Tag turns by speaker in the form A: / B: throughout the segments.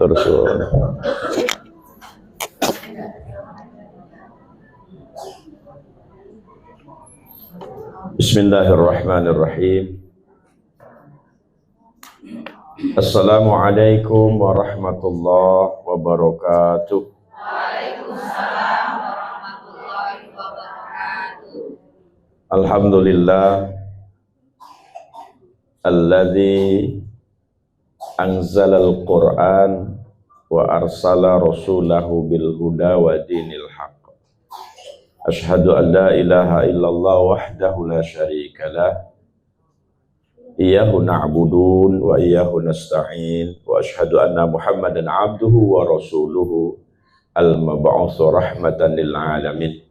A: Matur suwun. Bismillahirrahmanirrahim. Assalamualaikum warahmatullahi wabarakatuh.
B: Waalaikumsalam warahmatullahi wabarakatuh.
A: Alhamdulillah alladzi anzalal Qur'an wa arsala rasulahu bil huda wa dinil haqq. Asyhadu an la ilaha illallah wahdahu la syarika lah. Iyyahu na'budun wa iyyahu nasta'in wa asyhadu anna Muhammadan abduhu wa rasuluhu al-mab'utsu rahmatan lil alamin.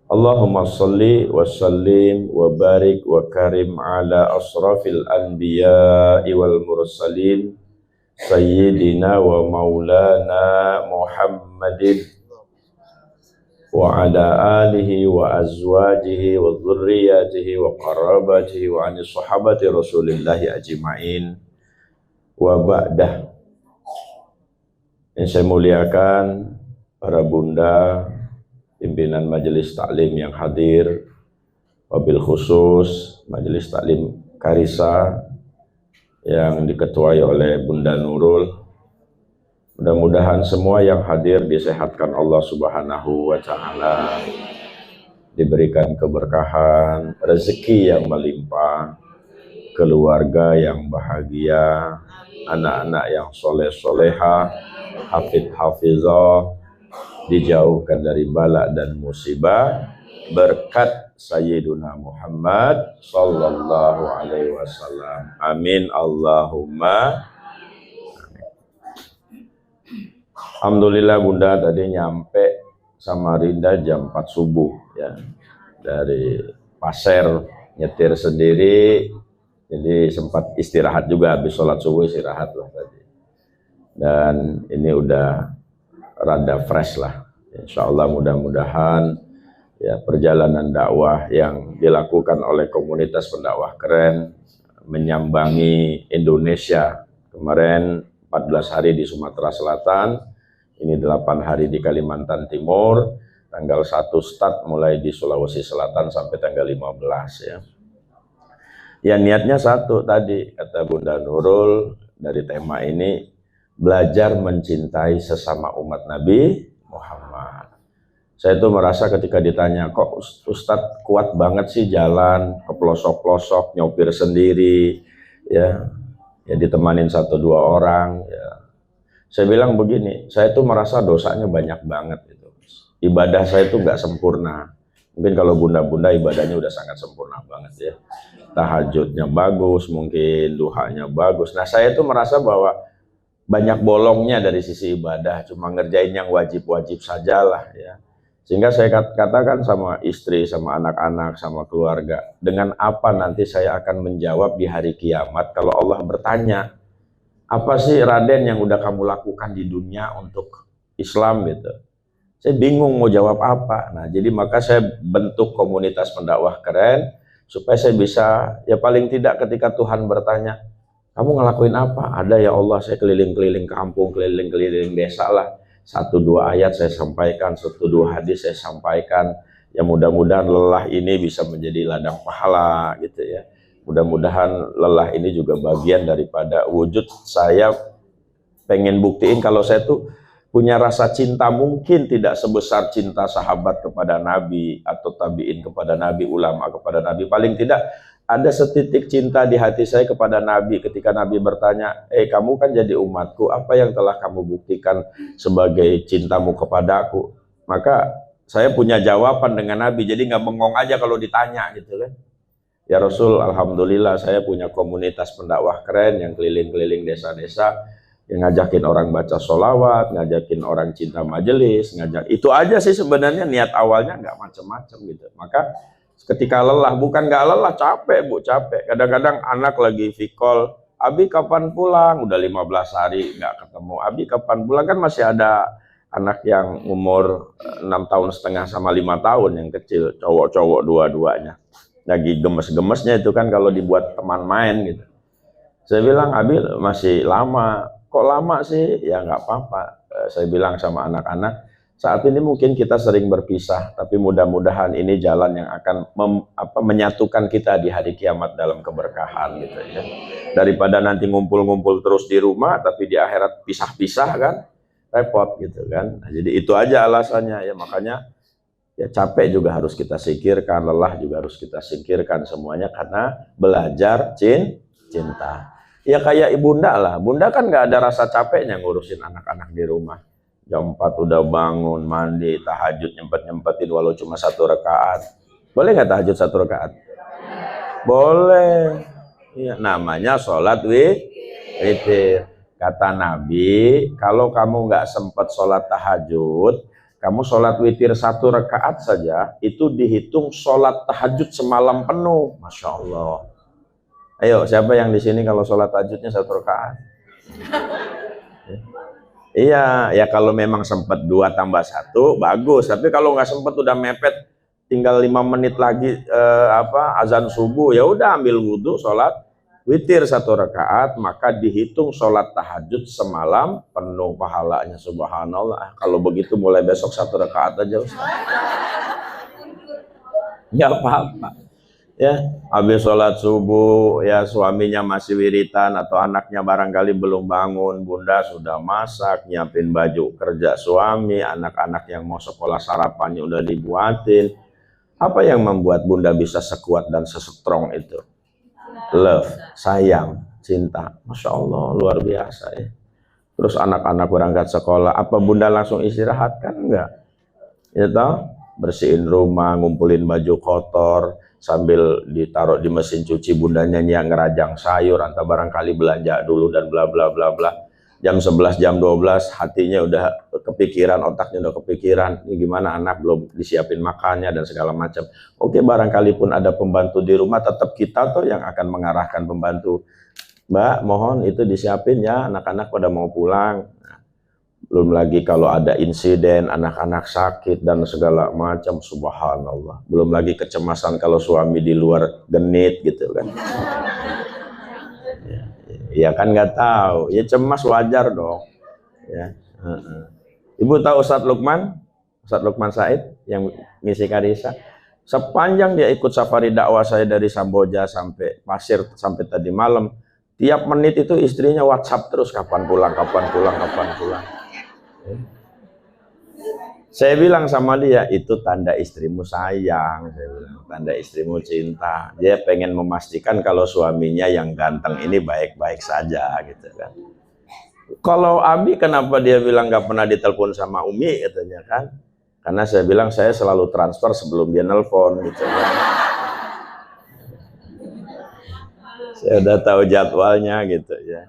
A: Allahumma salli wa sallim wa barik wa karim ala asrafil anbiya'i wal mursalin sayyidina wa maulana Muhammadin wa ala alihi wa azwajihi wa dhurriyyatihi wa qarabatihi wa ani sahabati rasulillahi ajma'in wa ba'dah. Yang saya muliakan para bunda, pimpinan majelis taklim yang hadir, wabil khusus majelis taklim Karisa yang diketuai oleh Bunda Nurul. Mudah-mudahan semua yang hadir disehatkan Allah Subhanahu wa Ta'ala, diberikan keberkahan, rezeki yang melimpah, keluarga yang bahagia, anak-anak yang soleh-solehah, hafidh-hafizah, dijauhkan dari bala dan musibah berkat Sayyiduna Muhammad sallallahu alaihi wasallam. Amin Allahumma. Alhamdulillah Bunda tadi nyampe Samarinda jam 4 subuh ya. Dari Pasir nyetir sendiri, jadi sempat istirahat juga, habis sholat subuh istirahat lah tadi. Dan ini udah rada fresh lah. Insya Allah mudah-mudahan ya perjalanan dakwah yang dilakukan oleh komunitas pendakwah keren menyambangi Indonesia. Kemarin 14 hari di Sumatera Selatan, ini 8 hari di Kalimantan Timur, tanggal 1 start mulai di Sulawesi Selatan sampai tanggal 15 ya. Ya niatnya satu tadi, kata Bunda Nurul dari tema ini, belajar mencintai sesama umat Nabi Muhammad. Saya tuh merasa ketika ditanya, kok Ustadz kuat banget sih jalan ke pelosok-pelosok, nyopir sendiri, ya ditemanin 1-2 orang, ya. Saya bilang begini, saya tuh merasa dosanya banyak banget gitu. Ibadah saya tuh nggak sempurna. Mungkin kalau bunda-bunda ibadahnya udah sangat sempurna banget ya. Tahajudnya bagus, mungkin duhanya bagus. Nah saya tuh merasa bahwa banyak bolongnya dari sisi ibadah, cuma ngerjain yang wajib-wajib sajalah ya. Sehingga saya katakan sama istri, sama anak-anak, sama keluarga, dengan apa nanti saya akan menjawab di hari kiamat kalau Allah bertanya, apa sih Raden yang udah kamu lakukan di dunia untuk Islam gitu. Saya bingung mau jawab apa. Nah jadi maka saya bentuk komunitas pendakwah keren, supaya saya bisa, ya paling tidak ketika Tuhan bertanya, kamu ngelakuin apa? Ada ya Allah, saya keliling-keliling kampung, keliling-keliling desa lah. 1-2 ayat saya sampaikan, 1-2 hadis saya sampaikan. Ya mudah-mudahan lelah ini bisa menjadi ladang pahala gitu ya. Mudah-mudahan lelah ini juga bagian daripada wujud saya pengen buktiin kalau saya tuh punya rasa cinta mungkin tidak sebesar cinta sahabat kepada Nabi atau tabi'in kepada Nabi, ulama kepada Nabi. Paling tidak ada setitik cinta di hati saya kepada Nabi ketika Nabi bertanya, kamu kan jadi umatku, apa yang telah kamu buktikan sebagai cintamu kepadaku? Maka saya punya jawaban dengan Nabi, jadi nggak bengong aja kalau ditanya gitu kan. Ya Rasul, alhamdulillah saya punya komunitas pendakwah keren yang keliling-keliling desa-desa, yang ngajakin orang baca sholawat, ngajakin orang cinta majelis, itu aja sih sebenarnya niat awalnya, nggak macam-macam gitu. Maka ketika lelah, bukan nggak lelah, capek Bu, capek. Kadang-kadang anak lagi vikol, Abi kapan pulang? Udah 15 hari nggak ketemu. Abi kapan pulang? Kan masih ada anak yang umur 6,5 tahun sama 5 tahun yang kecil, cowok-cowok dua-duanya. Lagi gemes-gemesnya itu kan kalau dibuat teman main gitu. Saya bilang, Abi masih lama, kok lama sih? Ya nggak apa-apa. Saya bilang sama anak-anak, saat ini mungkin kita sering berpisah, tapi mudah-mudahan ini jalan yang akan menyatukan kita di hari kiamat dalam keberkahan gitu ya. Daripada nanti ngumpul-ngumpul terus di rumah, tapi di akhirat pisah-pisah kan, repot gitu kan. Nah, jadi itu aja alasannya ya, makanya ya capek juga harus kita singkirkan, lelah juga harus kita singkirkan, semuanya karena belajar cinta. Ya kayak ibunda lah, bunda kan nggak ada rasa capeknya ngurusin anak-anak di rumah. Jam 4 udah bangun, mandi, tahajud nyempet-nyempetin walau cuma 1 rakaat. Boleh nggak tahajud 1 rakaat? Boleh. Iya, namanya sholat witir. Kata Nabi, kalau kamu nggak sempat sholat tahajud, kamu sholat witir 1 rakaat saja, itu dihitung sholat tahajud semalam penuh. Masya Allah. Ayo, siapa yang di sini kalau sholat tahajudnya 1 rakaat? Iya, ya kalau memang sempat 2 tambah 1, bagus. Tapi kalau nggak sempat udah mepet, tinggal 5 menit lagi azan subuh, ya udah ambil wudhu, sholat witir 1 rakaat, maka dihitung sholat tahajud semalam penuh pahalanya. Subhanallah. Kalau begitu mulai besok 1 rakaat aja Ustaz. Nggak apa-apa. Ya, habis sholat subuh, ya suaminya masih wiritan atau anaknya barangkali belum bangun, bunda sudah masak, nyiapin baju kerja suami, anak-anak yang mau sekolah sarapannya udah dibuatin. Apa yang membuat bunda bisa sekuat dan sestrong itu? Love, sayang, cinta. Masya Allah, luar biasa ya. Terus anak-anak berangkat sekolah, apa bunda langsung istirahat? Kan enggak. Ya toh, bersihin rumah, ngumpulin baju kotor, sambil ditaruh di mesin cuci bundanya yang ngerajang sayur, atau barangkali belanja dulu dan bla bla bla bla. Jam 11, jam 12, hatinya udah kepikiran, otaknya udah kepikiran, ini gimana anak belum disiapin makannya dan segala macam. Oke, barangkali pun ada pembantu di rumah, tetap kita tuh yang akan mengarahkan pembantu. Mbak, mohon itu disiapin ya, anak-anak pada mau pulang. Nah, belum lagi kalau ada insiden, anak-anak sakit dan segala macam, subhanallah. Belum lagi kecemasan kalau suami di luar genit gitu kan. Ya kan nggak tahu, ya cemas wajar dong. Ya. Ibu tahu Ustadz Lukman Said yang misi Karisa. Sepanjang dia ikut safari dakwah saya dari Samboja sampai Pasir sampai tadi malam, tiap menit itu istrinya WhatsApp terus, kapan pulang, kapan pulang, kapan pulang. Saya bilang sama dia, itu tanda istrimu sayang, saya bilang, tanda istrimu cinta. Dia pengen memastikan kalau suaminya yang ganteng ini baik-baik saja gitu kan. Kalau Abi kenapa dia bilang nggak pernah ditelepon sama Umi katanya kan? Karena saya bilang saya selalu transfer sebelum dia nelpon gitu kan. Saya udah tahu jadwalnya gitu ya.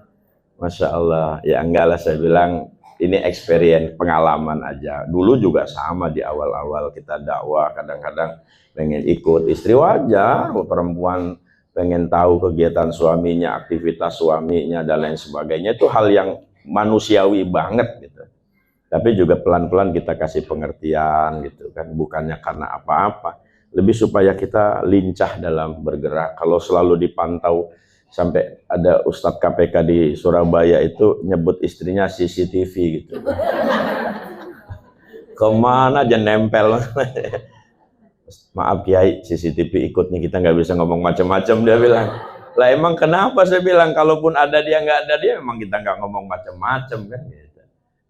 A: Masya Allah, ya enggak lah, saya bilang ini experience, pengalaman aja. Dulu juga sama di awal-awal kita dakwah, kadang-kadang pengen ikut istri, wajar, perempuan pengen tahu kegiatan suaminya, aktivitas suaminya dan lain sebagainya, itu hal yang manusiawi banget gitu. Tapi juga pelan-pelan kita kasih pengertian gitu kan, bukannya karena apa-apa, lebih supaya kita lincah dalam bergerak. Kalau selalu dipantau, sampai ada Ustadz KPK di Surabaya itu nyebut istrinya CCTV gitu. Kemana aja nempel. Maaf Kiai, CCTV ikut nih, kita nggak bisa ngomong macam-macam, dia bilang. Lah emang kenapa, saya bilang, kalaupun ada dia nggak ada dia, memang kita nggak ngomong macam-macam kan gitu.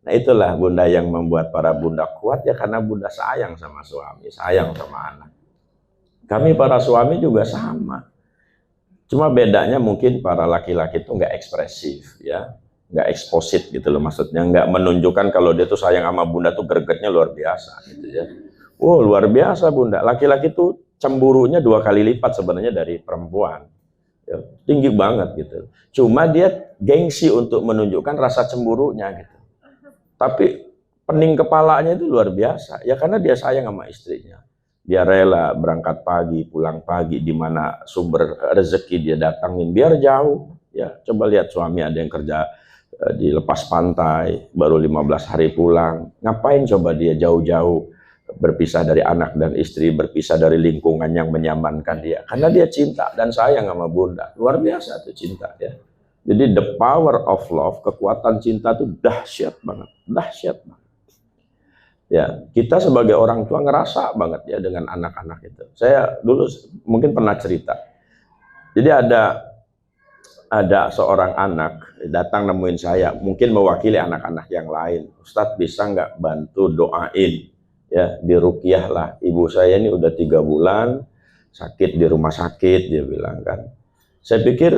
A: Nah itulah bunda yang membuat para bunda kuat ya, karena bunda sayang sama suami, sayang sama anak. Kami para suami juga sama. Cuma bedanya mungkin para laki-laki itu nggak ekspresif ya, nggak eksposit gitu loh, maksudnya nggak menunjukkan kalau dia tuh sayang sama bunda tuh gregetnya luar biasa gitu ya. Wow, luar biasa bunda. Laki-laki tuh cemburunya 2 kali lipat sebenarnya dari perempuan. Ya, tinggi banget gitu. Cuma dia gengsi untuk menunjukkan rasa cemburunya gitu. Tapi pening kepalanya itu luar biasa. Ya karena dia sayang sama istrinya. Dia rela berangkat pagi, pulang pagi, di mana sumber rezeki dia datangin, biar jauh. Ya, coba lihat suami ada yang kerja di lepas pantai, baru 15 hari pulang. Ngapain coba dia jauh-jauh berpisah dari anak dan istri, berpisah dari lingkungan yang menyamankan dia? Karena dia cinta dan sayang sama bunda. Luar biasa tuh cinta ya. Jadi the power of love, kekuatan cinta itu dahsyat banget, dahsyat banget. Ya, kita sebagai orang tua ngerasa banget ya dengan anak-anak itu. Saya dulu mungkin pernah cerita. Jadi ada seorang anak datang nemuin saya, mungkin mewakili anak-anak yang lain. Ustadz, bisa nggak bantu doain ya, diruqyah lah. Ibu saya ini udah 3 bulan sakit di rumah sakit, dia bilang kan. Saya pikir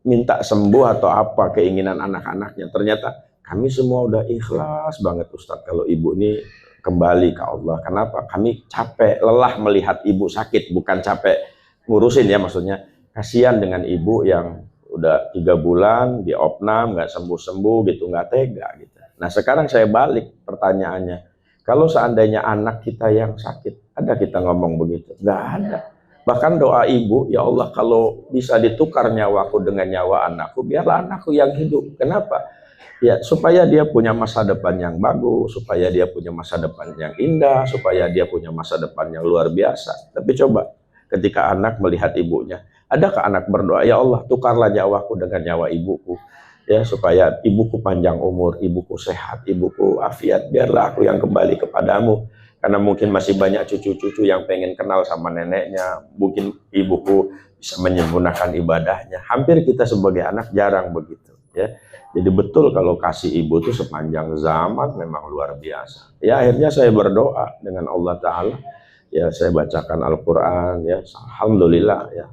A: minta sembuh atau apa keinginan anak-anaknya. Ternyata kami semua udah ikhlas banget Ustadz kalau ibu ini kembali ke Allah. Kenapa? Kami capek, lelah melihat ibu sakit, bukan capek ngurusin ya, maksudnya kasihan dengan ibu yang udah 3 bulan di opnam, nggak sembuh-sembuh gitu, nggak tega gitu. Nah sekarang saya balik pertanyaannya, kalau seandainya anak kita yang sakit, ada kita ngomong begitu? Nggak ada. Bahkan doa ibu, ya Allah kalau bisa ditukar nyawaku dengan nyawa anakku, biarlah anakku yang hidup. Kenapa? Ya supaya dia punya masa depan yang bagus, supaya dia punya masa depan yang indah, supaya dia punya masa depan yang luar biasa. Tapi coba ketika anak melihat ibunya, adakah anak berdoa, ya Allah tukarlah nyawaku dengan nyawa ibuku, ya supaya ibuku panjang umur, ibuku sehat, ibuku afiat, biarlah aku yang kembali kepadamu. Karena mungkin masih banyak cucu-cucu yang pengen kenal sama neneknya, mungkin ibuku bisa menyempurnakan ibadahnya. Hampir kita sebagai anak jarang begitu ya. Jadi betul kalau kasih ibu itu sepanjang zaman memang luar biasa. Ya akhirnya saya berdoa dengan Allah Ta'ala, ya saya bacakan Al-Quran, ya alhamdulillah ya,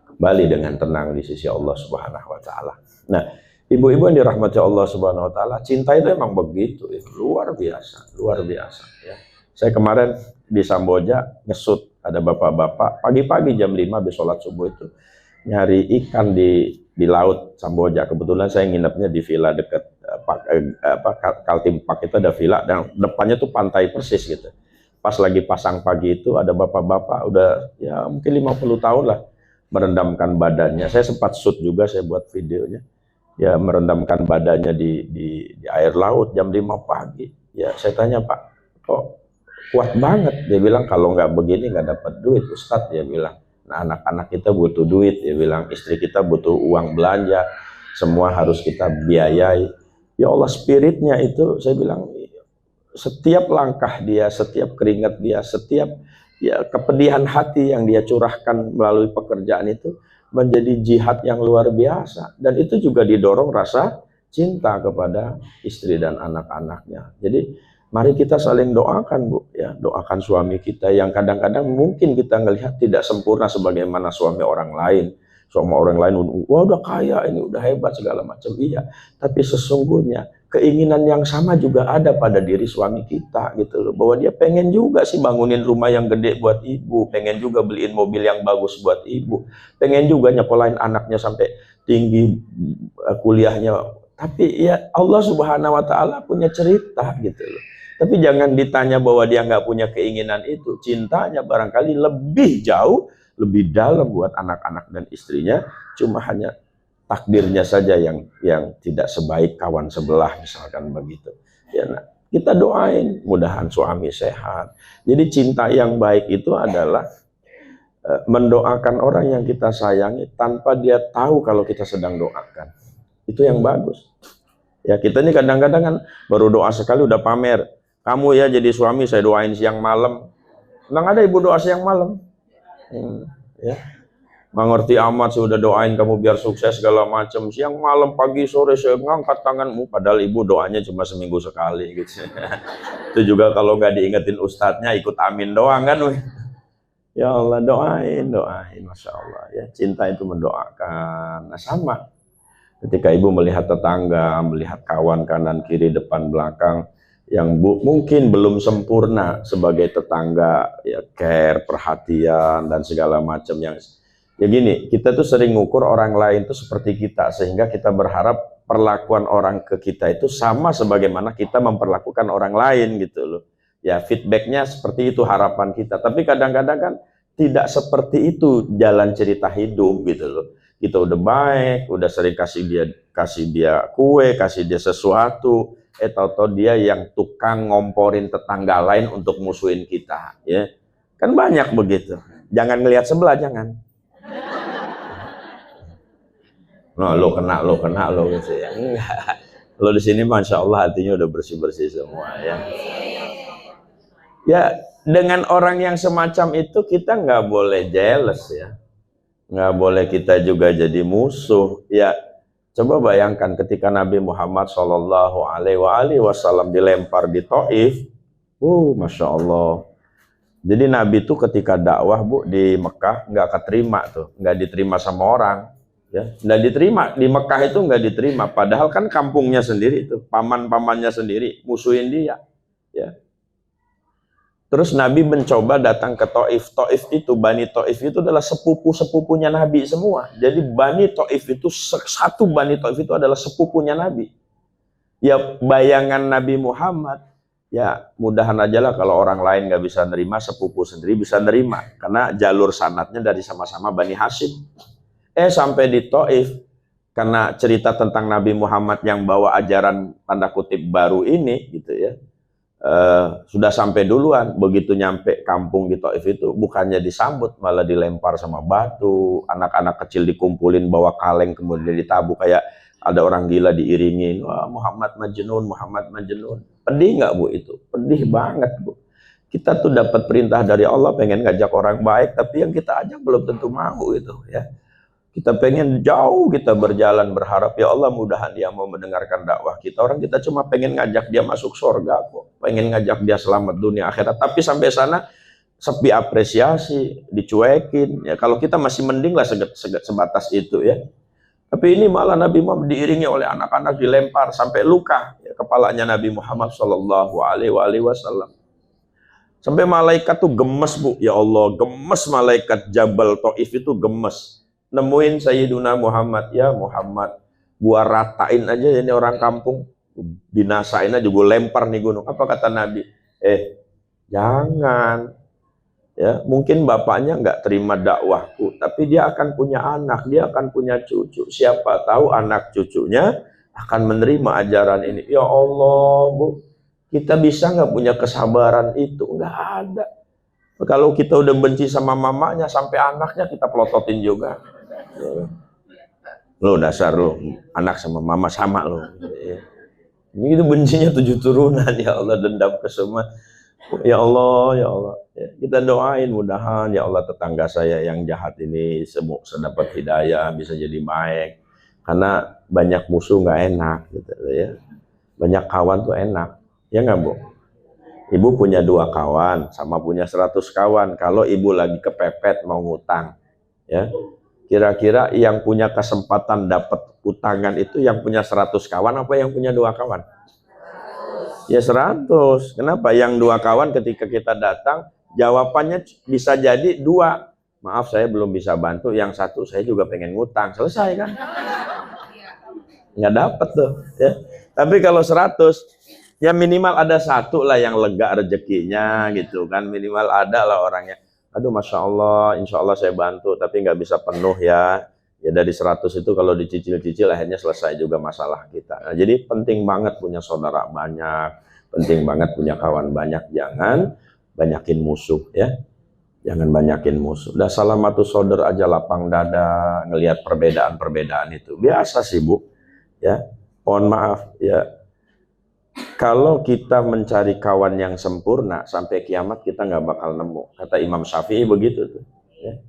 A: kembali dengan tenang di sisi Allah Subhanahu Wa Ta'ala. Nah, ibu-ibu yang dirahmati Allah Subhanahu Wa Ta'ala, cinta itu emang begitu, ya. Luar biasa, luar biasa. Ya. Saya kemarin di Samboja ngesut, ada bapak-bapak pagi-pagi jam 5 habis sholat subuh itu nyari ikan di laut Samboja. Kebetulan saya nginepnya di villa dekat Kaltim Park, itu ada villa dan depannya tuh pantai persis gitu. Pas lagi pasang pagi itu ada bapak-bapak udah ya mungkin 50 tahun lah merendamkan badannya. Saya sempat shoot juga, saya buat videonya. Ya merendamkan badannya di air laut jam 5 pagi. Ya saya tanya, Pak, kok kuat banget? Dia bilang kalau nggak begini nggak dapat duit, Ustadz, dia bilang. Nah anak-anak kita butuh duit, dia bilang, istri kita butuh uang belanja, semua harus kita biayai. Ya Allah, spiritnya itu, saya bilang, setiap langkah dia, setiap keringat dia, setiap ya kepedihan hati yang dia curahkan melalui pekerjaan itu menjadi jihad yang luar biasa. Dan itu juga didorong rasa cinta kepada istri dan anak-anaknya. Jadi mari kita saling doakan, Bu, ya, doakan suami kita yang kadang-kadang mungkin kita ngelihat tidak sempurna sebagaimana suami orang lain. Suami orang lain, wah udah kaya, ini udah hebat segala macam. Iya, tapi sesungguhnya keinginan yang sama juga ada pada diri suami kita gitu loh. Bahwa dia pengen juga sih bangunin rumah yang gede buat ibu, pengen juga beliin mobil yang bagus buat ibu, pengen juga nyekolahin anaknya sampai tinggi kuliahnya. Tapi ya Allah Subhanahu Wa Ta'ala punya cerita gitu loh. Tapi jangan ditanya bahwa dia nggak punya keinginan itu. Cintanya barangkali lebih jauh, lebih dalam buat anak-anak dan istrinya. Cuma hanya takdirnya saja yang tidak sebaik kawan sebelah, misalkan begitu. Ya, nah, kita doain mudahan suami sehat. Jadi cinta yang baik itu adalah mendoakan orang yang kita sayangi tanpa dia tahu kalau kita sedang doakan. Itu yang bagus. Ya kita ini kadang-kadang kan baru doa sekali udah pamer. Kamu ya jadi suami saya doain siang malam. Memang ada ibu doa siang malam. Ya. Nggak ngerti amat, saya udah doain kamu biar sukses segala macam. Siang malam pagi sore saya ngangkat tanganmu, padahal ibu doanya cuma seminggu sekali gitu. Itu juga kalau nggak diingetin ustadznya ikut amin doang kan. Ya Allah, doain, Masya Allah ya. Cinta itu mendoakan. Nah sama ketika ibu melihat tetangga, melihat kawan kanan kiri depan belakang yang mungkin belum sempurna sebagai tetangga, ya care, perhatian dan segala macam yang ya gini, kita tuh sering ngukur orang lain tuh seperti kita, sehingga kita berharap perlakuan orang ke kita itu sama sebagaimana kita memperlakukan orang lain gitu loh. Ya feedbacknya seperti itu harapan kita, tapi kadang-kadang kan tidak seperti itu jalan cerita hidup gitu loh. Kita udah baik, udah sering kasih dia kue, kasih dia sesuatu, tahu-tahu dia yang tukang ngomporin tetangga lain untuk musuhin kita, ya kan banyak begitu. Jangan ngelihat sebelah, jangan. No, lo kena lo gitu ya. Enggak. Lo di sini Masya Allah hatinya udah bersih-bersih semua ya. Ya, dengan orang yang semacam itu kita nggak boleh jealous ya. Nggak boleh kita juga jadi musuh. Ya, coba bayangkan ketika Nabi Muhammad Shallallahu Alaihi Wasallam dilempar di Taif. Masya Allah. Jadi Nabi itu ketika dakwah Bu di Mekah nggak keterima tuh, nggak diterima sama orang. Ya, nggak diterima di Mekah itu nggak diterima. Padahal kan kampungnya sendiri itu, paman-pamannya sendiri musuhin dia. Ya. Terus Nabi mencoba datang ke Taif. Taif itu, Bani Taif itu adalah sepupu-sepupunya Nabi semua. Jadi Bani Taif itu, satu Bani Taif itu adalah sepupunya Nabi. Ya bayangan Nabi Muhammad, ya mudahan aja lah kalau orang lain nggak bisa nerima, sepupu sendiri bisa nerima. Karena jalur sanatnya dari sama-sama Bani Hashim. Sampai di Taif, karena cerita tentang Nabi Muhammad yang bawa ajaran tanda kutip baru ini, gitu ya. Sudah sampai duluan, begitu nyampe kampung di Taif itu bukannya disambut malah dilempar sama batu, anak-anak kecil dikumpulin bawa kaleng kemudian ditabuh kayak ada orang gila diiringin, wah Muhammad Majnun, Muhammad Majnun. Pedih nggak Bu itu? Pedih banget Bu. Kita tuh dapat perintah dari Allah pengen ngajak orang baik, tapi yang kita ajak belum tentu mau gitu ya. Kita pengen jauh, kita berjalan berharap ya Allah mudahan dia mau mendengarkan dakwah kita. Orang kita cuma pengen ngajak dia masuk surga kok, pengen ngajak dia selamat dunia akhirat. Tapi sampai sana sepi apresiasi, dicuekin. Ya kalau kita masih mending lah sebatas itu ya. Tapi ini malah Nabi Muhammad diiringi oleh anak-anak dilempar sampai luka ya, kepalanya Nabi Muhammad Shallallahu Alaihi Wasallam. Sampai malaikat tuh gemes Bu, ya Allah gemes malaikat Jabal Taif itu gemes. Nemuin Sayyiduna Muhammad, ya Muhammad, gua ratain aja ini orang kampung, binasain aja, gua lempar nih gunung. Apa kata Nabi? Jangan, ya mungkin bapaknya nggak terima dakwahku, tapi dia akan punya anak, dia akan punya cucu. Siapa tahu anak cucunya akan menerima ajaran ini. Ya Allah, Bu, kita bisa nggak punya kesabaran itu? Nggak ada. Kalau kita udah benci sama mamanya, sampai anaknya kita pelototin juga. Lo dasar lo, anak sama mama sama lo. Ini itu bencinya 7 turunan, ya Allah, dendam ke semua. Ya Allah, ya Allah. Ya, kita doain mudahan ya Allah tetangga saya yang jahat ini semua dapat hidayah, bisa jadi baik. Karena banyak musuh nggak enak gitu ya. Banyak kawan tuh enak. Ya nggak Bu? Ibu punya 2 kawan, sama punya 100 kawan. Kalau ibu lagi kepepet mau ngutang, ya kira-kira yang punya kesempatan dapat utangan itu yang punya 100 kawan apa yang punya 2 kawan? Ya 100. Kenapa? Yang 2 kawan ketika kita datang jawabannya bisa jadi 2. Maaf saya belum bisa bantu, yang 1 saya juga pengen ngutang. Selesai kan? Nggak dapat tuh ya. Tapi kalau 100 ya minimal ada 1 lah yang lega rezekinya gitu kan, minimal ada lah orangnya. Aduh Masya Allah, Insya Allah saya bantu, tapi nggak bisa penuh ya. Ya dari 100 itu kalau dicicil-cicil akhirnya selesai juga masalah kita. Nah, jadi penting banget punya saudara banyak, penting banget punya kawan banyak. Jangan banyakin musuh ya, jangan banyakin musuh. Udah salamatu saudar aja lapang dada, ngelihat perbedaan-perbedaan itu biasa sih Bu. Ya, mohon maaf ya. Kalau kita mencari kawan yang sempurna sampai kiamat kita nggak bakal nemu. Kata Imam Syafi'i begitu tuh. Ya.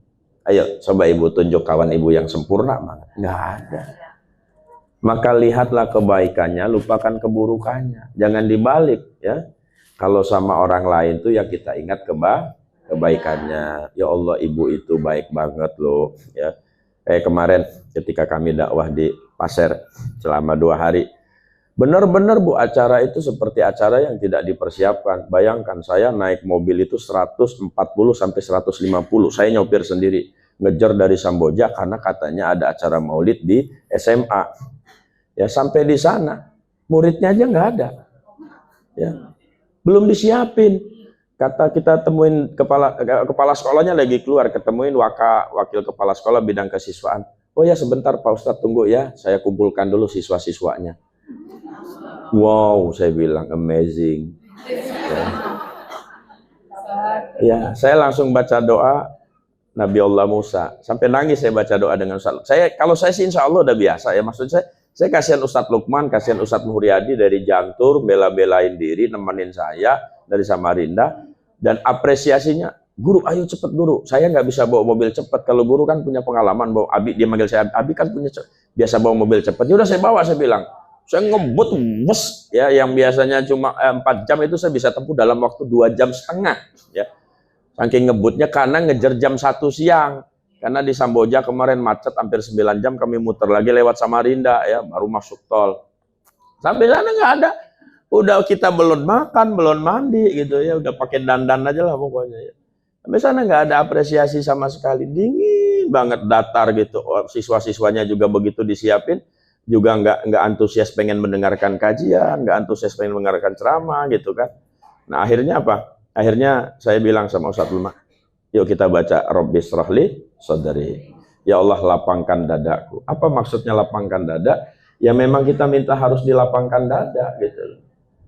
A: Ayo coba ibu tunjuk kawan ibu yang sempurna mana? Nggak ada. Maka lihatlah kebaikannya, lupakan keburukannya. Jangan dibalik ya. Kalau sama orang lain tuh ya kita ingat kebaikannya. Ya Allah ibu itu baik banget loh. Ya. Kemarin ketika kami dakwah di Pasir selama 2 hari. Benar-benar Bu, acara itu seperti acara yang tidak dipersiapkan. Bayangkan saya naik mobil itu 140 sampai 150. Saya nyopir sendiri, ngejar dari Samboja karena katanya ada acara maulid di SMA. Ya sampai di sana, muridnya aja nggak ada. Ya, belum disiapin. Kata kita temuin kepala sekolahnya lagi keluar, ketemuin wakil kepala sekolah bidang kesiswaan. Oh ya sebentar Pak Ustadz tunggu ya, saya kumpulkan dulu siswa-siswanya. Wow, saya bilang amazing. Ya, saya langsung baca doa. Nabi Allah Musa. Sampai nangis saya baca doa dengan Ustaz. Kalau saya sih insya Allah udah biasa ya. Maksud saya kasihan Ustadz Lukman, kasihan Ustadz Muhriadi dari Jantur, bela-belain diri, nemenin saya dari Samarinda. Dan apresiasinya, guru ayo cepet guru. Saya nggak bisa bawa mobil cepet. Kalau guru kan punya pengalaman bawa Abi, dia manggil saya Abi kan punya biasa bawa mobil cepet. Ya udah saya bawa, saya bilang. Saya ngebut bus ya, yang biasanya cuma 4 jam itu saya bisa tempuh dalam waktu 2,5 jam ya. Saking ngebutnya karena ngejar jam 1 siang. Karena di Samboja kemarin macet hampir 9 jam, kami muter lagi lewat Samarinda ya, baru masuk tol. Sampai sana nggak ada. Udah kita belum makan, belum mandi gitu ya, udah pakai dandan aja lah pokoknya ya. Sampai sana nggak ada apresiasi sama sekali, dingin banget, datar gitu. Siswa-siswanya juga begitu disiapin, juga nggak antusias pengen mendengarkan kajian, nggak antusias pengen mendengarkan ceramah gitu kan. Nah akhirnya apa? Akhirnya saya bilang sama Ustadz Luma, yuk kita baca Rabbi shrahli sadri. Ya Allah lapangkan dadaku. Apa maksudnya lapangkan dada? Ya memang kita minta harus dilapangkan dada gitu.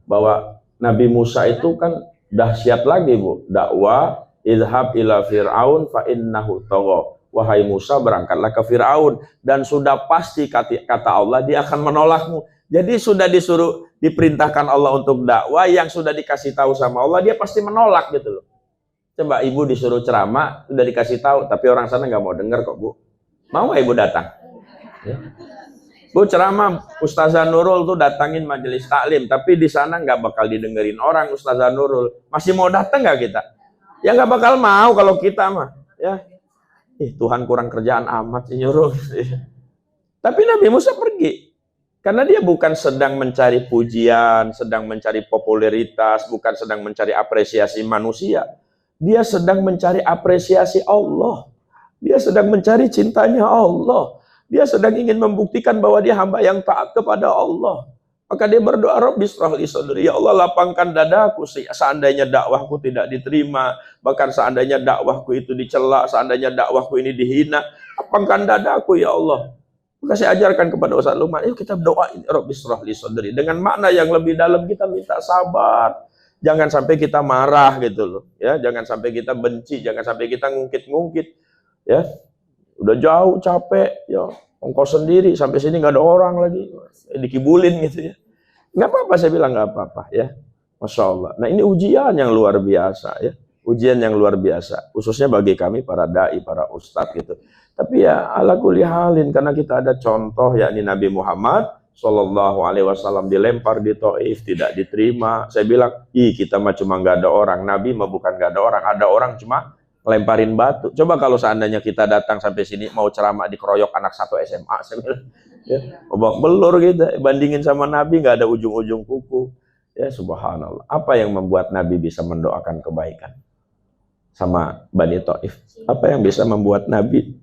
A: Bahwa Nabi Musa itu kan dahsyat lagi Bu. Dakwah idhab ila fir'aun fa innahu tagha. Wahai Musa berangkatlah ke Fir'aun, dan sudah pasti kata Allah dia akan menolakmu. Jadi sudah diperintahkan Allah untuk dakwah, yang sudah dikasih tahu sama Allah dia pasti menolak gitu loh. Coba ibu disuruh ceramah sudah dikasih tahu, tapi orang sana nggak mau dengar kok Bu. Mau ibu datang? Ya. Bu ceramah Ustazah Nurul tuh datangin majelis taklim, tapi di sana nggak bakal didengerin orang Ustazah Nurul. Masih mau datang nggak kita? Ya nggak bakal mau kalau kita mah. Ya. Tuhan kurang kerjaan amat sih nyuruh. Tapi Nabi Musa pergi. Karena dia bukan sedang mencari pujian, sedang mencari popularitas, bukan sedang mencari apresiasi manusia. Dia sedang mencari apresiasi Allah. Dia sedang mencari cintanya Allah. Dia sedang ingin membuktikan bahwa dia hamba yang taat kepada Allah. Maka dia berdoa, Rabbi shrahli sadri, ya Allah lapangkan dadaku, seandainya dakwahku tidak diterima, bahkan seandainya dakwahku itu dicela, seandainya dakwahku ini dihina, lapangkan dadaku ya Allah. Maka saya ajarkan kepada Ustaz Lukman, yuk kita berdoa ini Rabbi shrahli sadri, dengan makna yang lebih dalam. Kita minta sabar, jangan sampai kita marah gitu loh, ya, jangan sampai kita benci, jangan sampai kita ngungkit-ngungkit, ya, udah jauh capek, ya. Ongkos sendiri sampai sini nggak ada orang lagi, dikibulin gitu ya. Nggak apa-apa, saya bilang nggak apa-apa ya. Masya Allah. Nah ini ujian yang luar biasa ya, ujian yang luar biasa, khususnya bagi kami para dai, para ustadz gitu. Tapi ya ala kulli halin, karena kita ada contoh yakni Nabi Muhammad Shallallahu Alaihi Wasallam dilempar di Taif tidak diterima. Saya bilang, kita mah cuma nggak ada orang, Nabi mah bukan nggak ada orang cuma lemparin batu. Coba kalau seandainya kita datang sampai sini mau ceramah dikeroyok anak 1 SMA, saya bilang, ya, obak belur gitu, bandingin sama Nabi nggak ada ujung-ujung kuku. Ya subhanallah. Apa yang membuat Nabi bisa mendoakan kebaikan sama Bani Taif? Apa yang bisa membuat Nabi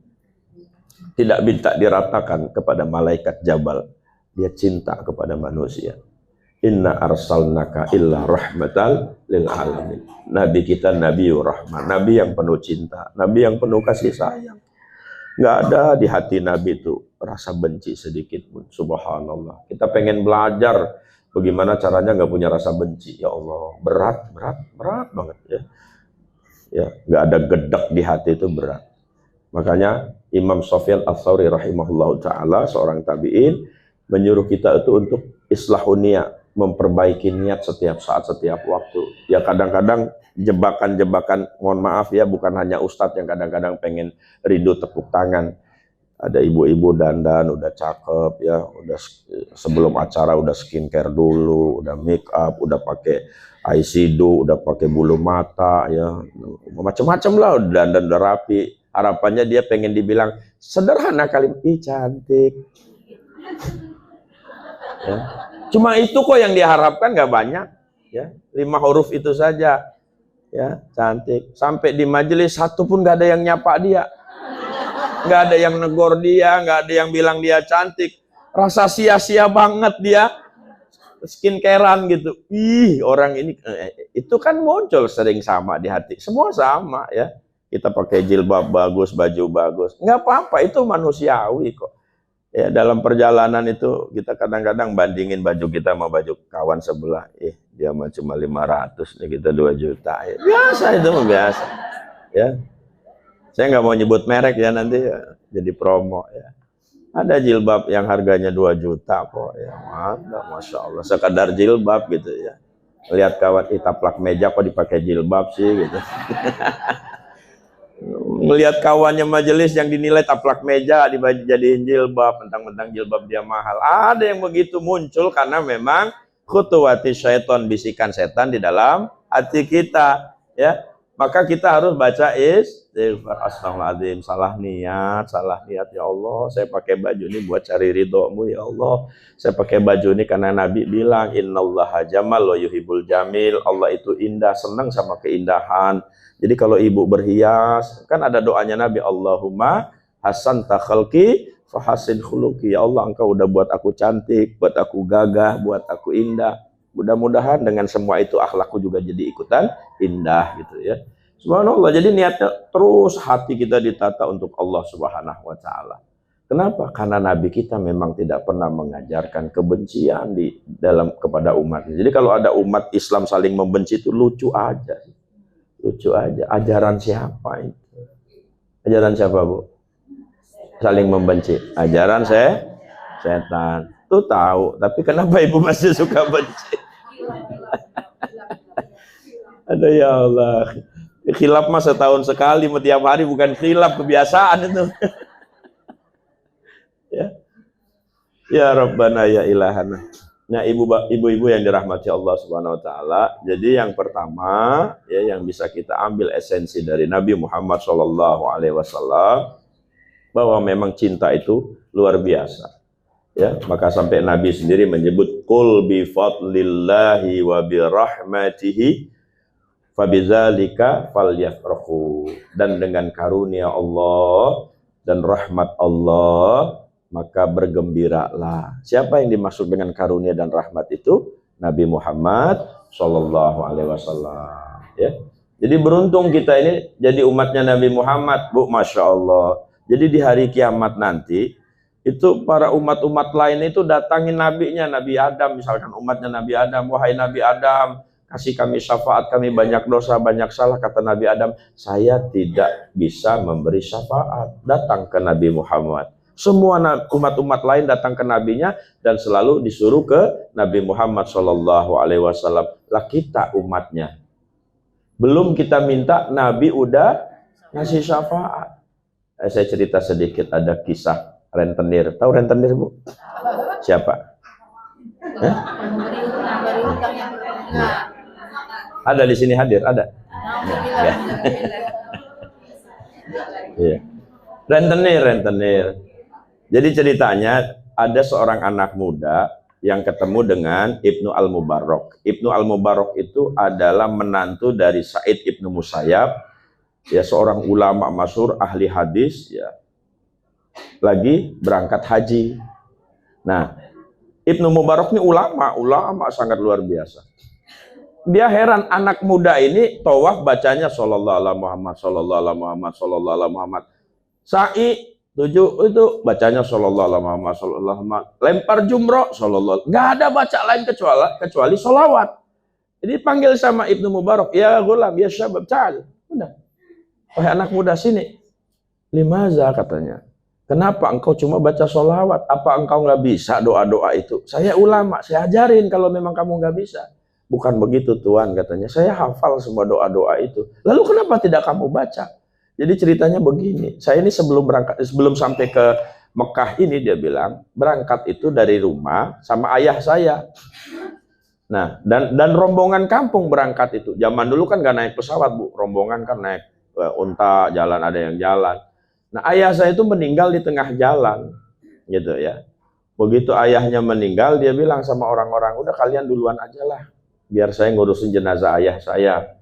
A: tidak minta diratakan kepada malaikat Jabal? Dia cinta kepada manusia. Inna arsalnaka illa rahmatal lil alamin. Nabi kita Nabiur Rahman, Nabi yang penuh cinta, Nabi yang penuh kasih sayang. Nggak ada di hati Nabi itu rasa benci sedikit pun. Subhanallah. Kita pengen belajar bagaimana caranya nggak punya rasa benci. Ya Allah, berat banget ya. Ya, nggak ada gedek di hati itu berat. Makanya Imam Sufyan Ats-Tsauri rahimahullah taala, seorang tabi'in, menyuruh kita itu untuk islahun niat, memperbaiki niat setiap saat, setiap waktu. Ya kadang-kadang jebakan-jebakan, mohon maaf ya, bukan hanya ustadz yang kadang-kadang pengen ridho tepuk tangan. Ada ibu-ibu dandan, udah cakep ya, udah sebelum acara udah skincare dulu, udah make up, udah pakai eyeshadow, udah pakai bulu mata ya, macam-macam lah, udah dandan udah rapi. Harapannya dia pengen dibilang sederhana kali, cantik. Ya. Cuma itu kok yang diharapkan, nggak banyak ya, 5 huruf itu saja ya, cantik. Sampai di majelis satu pun nggak ada yang nyapa dia, nggak ada yang negor dia, nggak ada yang bilang dia cantik. Rasa sia-sia banget dia skincarean gitu. Orang ini itu kan muncul sering sama di hati, semua sama ya. Kita pakai jilbab bagus, baju bagus, nggak apa-apa, itu manusiawi kok. Ya, dalam perjalanan itu kita kadang-kadang bandingin baju kita sama baju kawan sebelah. Dia mah cuma 500, nih kita 2 juta. Ya, biasa itu mah biasa. Ya. Saya nggak mau nyebut merek ya, nanti jadi promo ya. Ada jilbab yang harganya 2 juta kok ya. Masya Allah, sekadar jilbab gitu ya. Lihat kawan, taplak meja kok dipakai jilbab sih gitu. Melihat kawannya majelis yang dinilai taplak meja dijadiin jilbab, mentang-mentang jilbab dia mahal. Ada yang begitu muncul karena memang khutuwati syaiton, bisikan setan di dalam hati kita ya. Maka kita harus baca istighfar, astagfirullahaladzim, salah niat ya Allah, saya pakai baju ini buat cari ridhomu ya Allah, saya pakai baju ini karena Nabi bilang innallaha jamal wa yuhibbul jamil, Allah itu indah, senang sama keindahan. Jadi kalau ibu berhias, kan ada doanya Nabi, Allahumma hasanta khalqi fahasin khuluqi, ya Allah engkau udah buat aku cantik, buat aku gagah, buat aku indah. Mudah-mudahan dengan semua itu akhlakku juga jadi ikutan indah gitu ya. Subhanallah, jadi niatnya terus hati kita ditata untuk Allah Subhanahu wa taala. Kenapa? Karena Nabi kita memang tidak pernah mengajarkan kebencian di dalam kepada umat. Jadi kalau ada umat Islam saling membenci itu lucu aja. Lucu aja. Ajaran siapa itu? Ajaran siapa, Bu? Saling membenci. Ajaran setan. Tuh tahu, tapi kenapa ibu masih suka benci? Aduh ya Allah, khilaf mah setahun sekali, tiap hari bukan khilaf, kebiasaan itu. Ya Rabbana ya ilahana. Nah ibu-ibu yang dirahmati Allah Subhanahu Wa Taala, jadi yang pertama ya yang bisa kita ambil esensi dari Nabi Muhammad Shallallahu Alaihi Wasallam bahwa memang cinta itu luar biasa. Ya, maka sampai Nabi sendiri menyebut qul bi fadlillahi wa bi rahmatihi fabidzalika falyafrahu, dan dengan karunia Allah dan rahmat Allah maka bergembiralah. Siapa yang dimaksud dengan karunia dan rahmat itu? Nabi Muhammad sallallahu alaihi wasallam ya. Jadi beruntung kita ini jadi umatnya Nabi Muhammad, Bu, Masya Allah. Jadi di hari kiamat nanti itu para umat-umat lain itu datangin nabinya, Nabi Adam, misalkan umatnya Nabi Adam, wahai Nabi Adam, kasih kami syafaat, kami banyak dosa, banyak salah. Kata Nabi Adam, saya tidak bisa memberi syafaat. Datang ke Nabi Muhammad. Semua umat-umat lain datang ke nabinya dan selalu disuruh ke Nabi Muhammad SAW. Lah kita umatnya, belum kita minta, Nabi udah ngasih syafaat. Saya cerita sedikit, ada kisah rentenir. Tahu rentenir, Bu? Siapa? Ada di sini hadir? Ada? Ya. Rentenir. Jadi ceritanya ada seorang anak muda yang ketemu dengan Ibnu Al-Mubarok. Ibnu Al-Mubarok itu adalah menantu dari Sa'id Ibnu Musayyab, ya, seorang ulama masyhur ahli hadis ya. Lagi berangkat haji. Nah, Ibnu Mubarok ini ulama sangat luar biasa. Dia heran, anak muda ini tawaf bacanya sallallahu alaihi Muhammad, sallallahu alaihi Muhammad, sallallahu alaihi Muhammad. Sa'i 7 itu bacanya sallallahu alaihi Muhammad, sallallahu alaihi Muhammad. Lempar jumroh sallallahu. Enggak ada baca lain kecuali salawat. Jadi panggil sama Ibnu Mubarok, ya gulam, ya syabab, ta'al. Udah. Wahai anak muda sini. Limaza katanya. Kenapa engkau cuma baca sholawat? Apa engkau nggak bisa doa-doa itu? Saya ulama, saya ajarin kalau memang kamu nggak bisa. Bukan begitu Tuhan, katanya. Saya hafal semua doa-doa itu. Lalu kenapa tidak kamu baca? Jadi ceritanya begini. Saya ini sebelum sampai ke Mekah ini, dia bilang berangkat itu dari rumah sama ayah saya. Nah, dan rombongan kampung berangkat itu. Zaman dulu kan nggak naik pesawat, Bu. Rombongan kan naik unta, jalan, ada yang jalan. Nah, ayah saya itu meninggal di tengah jalan, gitu ya. Begitu ayahnya meninggal, dia bilang sama orang-orang, udah kalian duluan aja lah, biar saya ngurusin jenazah ayah saya.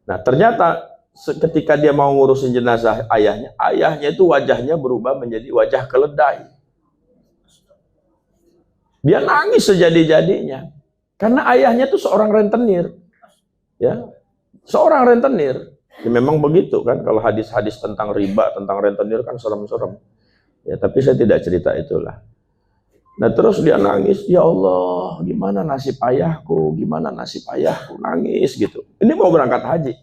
A: Nah, ternyata ketika dia mau ngurusin jenazah ayahnya itu wajahnya berubah menjadi wajah keledai. Dia nangis sejadi-jadinya, karena ayahnya itu seorang rentenir, ya, seorang rentenir. Ya memang begitu kan, kalau hadis-hadis tentang riba, tentang rentenir kan serem-serem. Ya, tapi saya tidak cerita itulah. Nah, terus dia nangis, ya Allah, gimana nasib ayahku, nangis gitu. Ini mau berangkat haji.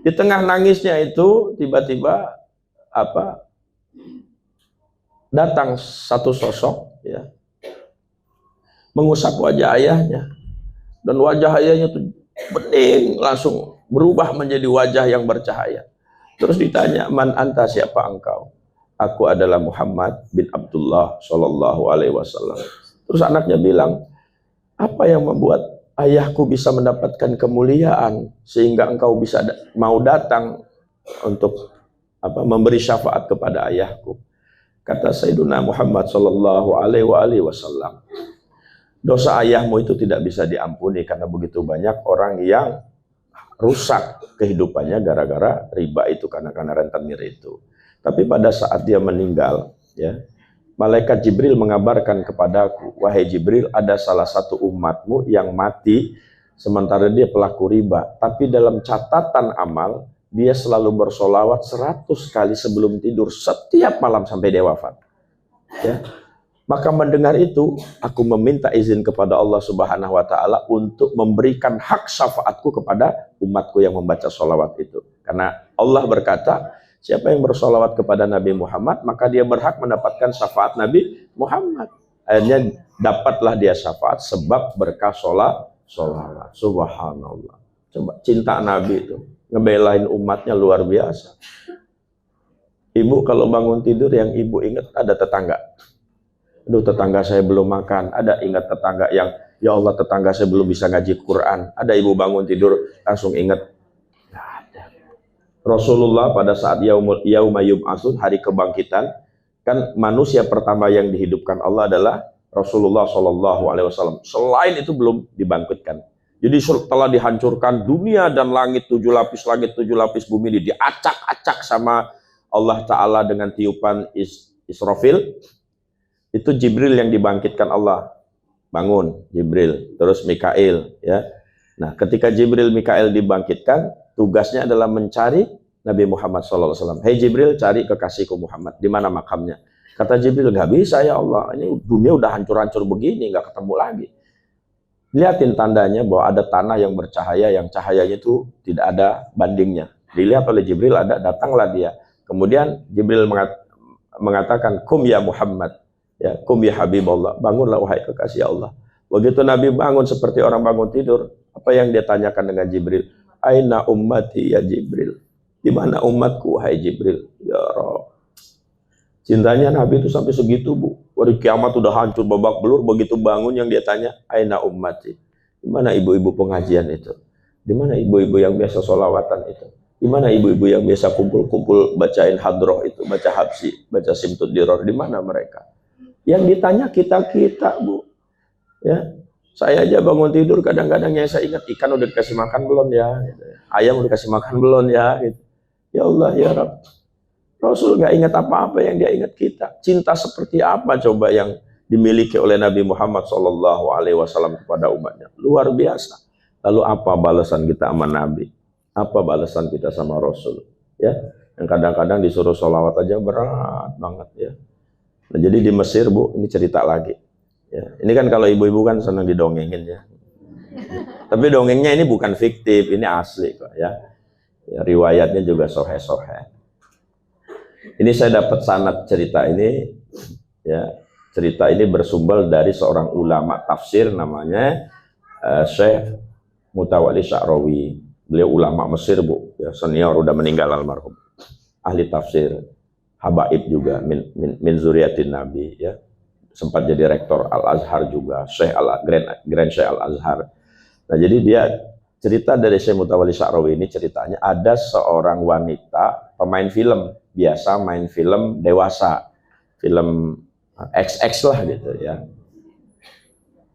A: Di tengah nangisnya itu, tiba-tiba datang satu sosok ya, mengusap wajah ayahnya, dan wajah ayahnya tuh bening, langsung berubah menjadi wajah yang bercahaya. Terus ditanya, man anta, siapa engkau? Aku adalah Muhammad bin Abdullah Shallallahu Alaihi Wasallam. Terus anaknya bilang, apa yang membuat ayahku bisa mendapatkan kemuliaan sehingga engkau bisa mau datang untuk memberi syafaat kepada ayahku? Kata Sayyiduna Muhammad Shallallahu Alaihi Wasallam, dosa ayahmu itu tidak bisa diampuni karena begitu banyak orang yang rusak kehidupannya gara-gara riba itu, karena rentenir itu. Tapi pada saat dia meninggal, ya, malaikat Jibril mengabarkan kepadaku, wahai Jibril, ada salah satu umatmu yang mati sementara dia pelaku riba, tapi dalam catatan amal dia selalu bersolawat 100 kali sebelum tidur setiap malam sampai dia wafat. Ya. Maka mendengar itu, aku meminta izin kepada Allah Subhanahu wa Ta'ala untuk memberikan hak syafaatku kepada umatku yang membaca solawat itu. Karena Allah berkata, siapa yang bersolawat kepada Nabi Muhammad, maka dia berhak mendapatkan syafaat Nabi Muhammad. Akhirnya dapatlah dia syafaat sebab berkah solawat. Subhanallah. Coba cinta Nabi itu, ngebelain umatnya luar biasa. Ibu kalau bangun tidur yang ibu ingat ada tetangga. Aduh, tetangga saya belum makan. Ada ingat tetangga yang, ya Allah, tetangga saya belum bisa ngaji Quran. Ada ibu bangun tidur langsung ingat. Rasulullah pada saat yauma yub'atsun, hari kebangkitan, kan manusia pertama yang dihidupkan Allah adalah Rasulullah Shallallahu Alaihi Wasallam. Selain itu belum dibangkitkan. Jadi setelah dihancurkan dunia dan langit 7 lapis bumi ini diacak-acak sama Allah Ta'ala dengan tiupan Israfil, itu Jibril yang dibangkitkan Allah. Bangun Jibril, terus Mikail, ya. Nah, ketika Jibril Mikail dibangkitkan, tugasnya adalah mencari Nabi Muhammad SAW. Hei Jibril, cari kekasihku Muhammad, di mana makamnya? Kata Jibril, nggak bisa ya Allah, ini dunia udah hancur-hancur begini, nggak ketemu lagi. Lihatin tandanya bahwa ada tanah yang bercahaya, yang cahayanya itu tidak ada bandingnya. Dilihat oleh Jibril, datanglah dia. Kemudian Jibril mengatakan, kum ya Muhammad, ya, kum ya Habibullah, bangunlah wahai kekasih Allah. Begitu Nabi bangun seperti orang bangun tidur, apa yang dia tanyakan dengan Jibril? Aina ummati ya Jibril, di mana umatku wahai Jibril? Ya Rabb. Cintanya Nabi itu sampai segitu, Bu. Hari kiamat udah hancur babak belur, begitu bangun yang dia tanya, aina ummati, di mana ibu-ibu pengajian itu? Di mana ibu-ibu yang biasa sholawatan itu? Di mana ibu-ibu yang biasa kumpul-kumpul bacain hadroh itu, baca habsi, baca simtud diror? Di mana mereka? Yang ditanya kita-kita, Bu. Ya, saya aja bangun tidur kadang-kadang yang saya ingat, ikan udah dikasih makan belum ya? Gitu. Ayam udah dikasih makan belum ya? Gitu. Ya Allah, ya Rabb. Rasul nggak ingat apa-apa, yang dia ingat kita. Cinta seperti apa coba yang dimiliki oleh Nabi Muhammad SAW kepada umatnya? Luar biasa. Lalu apa balasan kita sama Nabi? Apa balasan kita sama Rasul? Ya, yang kadang-kadang disuruh sholawat aja berat banget ya. Nah, jadi di Mesir, Bu, ini cerita lagi. Ya, ini kan kalau ibu-ibu kan senang didongengin ya. Tapi dongengnya ini bukan fiktif, ini asli kok ya. Ya, riwayatnya juga sohe-sohe. Ini saya dapat sanad cerita ini, ya. Cerita ini bersumber dari seorang ulama tafsir namanya Syekh Mutawalli Sya'rawi. Beliau ulama Mesir, Bu, ya, senior, udah meninggal almarhum. Ahli tafsir, habaib juga, min zuriyatin Nabi, ya. Sempat jadi rektor Al-Azhar juga, Syekh Grand Syekh Al-Azhar. Nah, jadi dia cerita dari Syekh Mutawalli Sya'rawi ini, ceritanya ada seorang wanita pemain film, biasa main film dewasa, film XX lah gitu ya.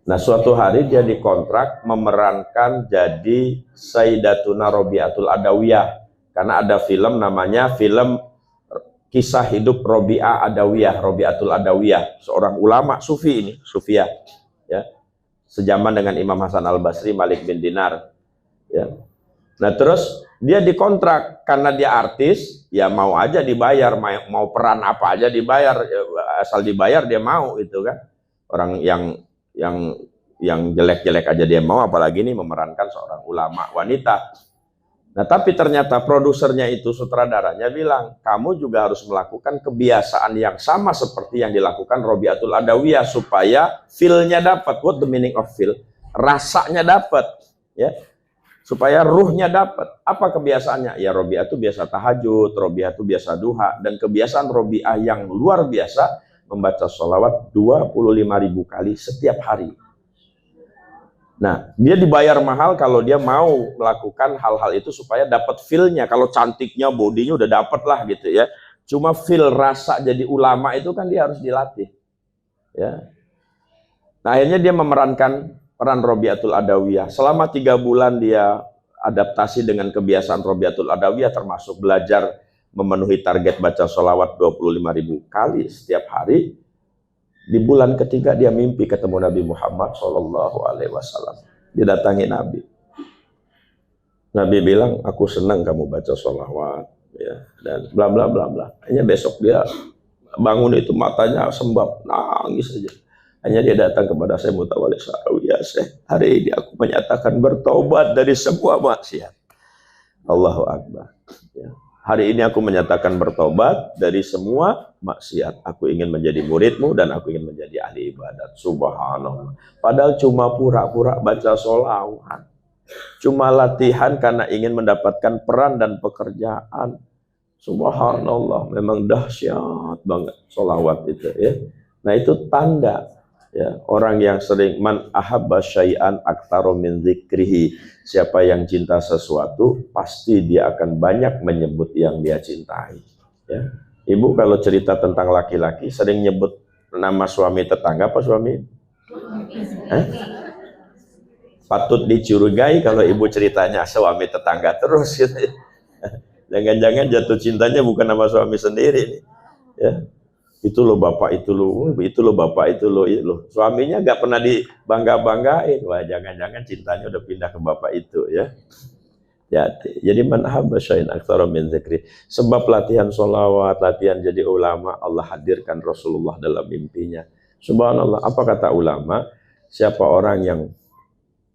A: Nah, suatu hari dia dikontrak memerankan jadi Sayyidatuna Robi'atul Adawiyah, karena ada film namanya film kisah hidup Robi'ah Adawiyah, Robi'atul Adawiyah, seorang ulama sufi ini, Sufiyah ya. Sejaman dengan Imam Hasan Al-Basri, Malik bin Dinar ya. Nah, terus dia dikontrak karena dia artis, ya mau aja dibayar, mau peran apa aja dibayar, asal dibayar dia mau itu kan. Orang yang jelek-jelek aja dia mau, apalagi ini memerankan seorang ulama wanita. Nah, tapi ternyata produsernya itu, sutradaranya bilang, kamu juga harus melakukan kebiasaan yang sama seperti yang dilakukan Robiatul Adawiyah supaya feel-nya dapat. What the meaning of feel? Rasanya dapat, ya. Supaya ruhnya dapat. Apa kebiasaannya? Ya, Robiah itu biasa tahajud, Robiah itu biasa duha, dan kebiasaan Robiah yang luar biasa membaca sholawat 25.000 kali setiap hari. Nah, dia dibayar mahal kalau dia mau melakukan hal-hal itu supaya dapat feel-nya. Kalau cantiknya, bodinya udah dapat lah gitu ya. Cuma feel rasa jadi ulama itu kan dia harus dilatih. Ya. Nah, akhirnya dia memerankan peran Robiatul Adawiyah. Selama 3 bulan dia adaptasi dengan kebiasaan Robiatul Adawiyah, termasuk belajar memenuhi target baca sholawat 25.000 kali setiap hari. Di bulan ketiga dia mimpi ketemu Nabi Muhammad SAW. Didatangi Nabi. Nabi bilang, aku senang kamu baca sholawat, ya, dan bla bla bla bla. Hanya besok dia bangun itu matanya sembab, nangis saja. Hanya dia datang kepada saya, Mutawalli Sa'rawi, ya Syekh, hari ini aku menyatakan bertobat dari semua maksiat. Allahu Akbar. Ya. Hari ini aku menyatakan bertobat dari semua maksiat. Aku ingin menjadi muridmu dan aku ingin menjadi ahli ibadat. Subhanallah. Padahal cuma pura-pura baca sholawat. Cuma latihan karena ingin mendapatkan peran dan pekerjaan. Subhanallah. Memang dahsyat banget sholawat itu ya. Nah, itu tanda. Ya, orang yang sering man ahabba syai'an aktsara min dzikrihi, siapa yang cinta sesuatu pasti dia akan banyak menyebut yang dia cintai. Ya. Ibu kalau cerita tentang laki-laki sering nyebut nama suami tetangga apa suami? Patut dicurigai kalau ibu ceritanya suami tetangga terus gitu. Jangan-jangan jatuh cintanya bukan nama suami sendiri nih. Ya. Itu loh bapak, itu loh bapak, itu loh. Suaminya gak pernah dibangga-banggain. Wah, jangan-jangan cintanya udah pindah ke bapak itu ya. Jadi man ahabba syai'an aktsara min dzikri. Sebab latihan sholawat, latihan jadi ulama, Allah hadirkan Rasulullah dalam mimpinya. Subhanallah, apa kata ulama? Siapa orang yang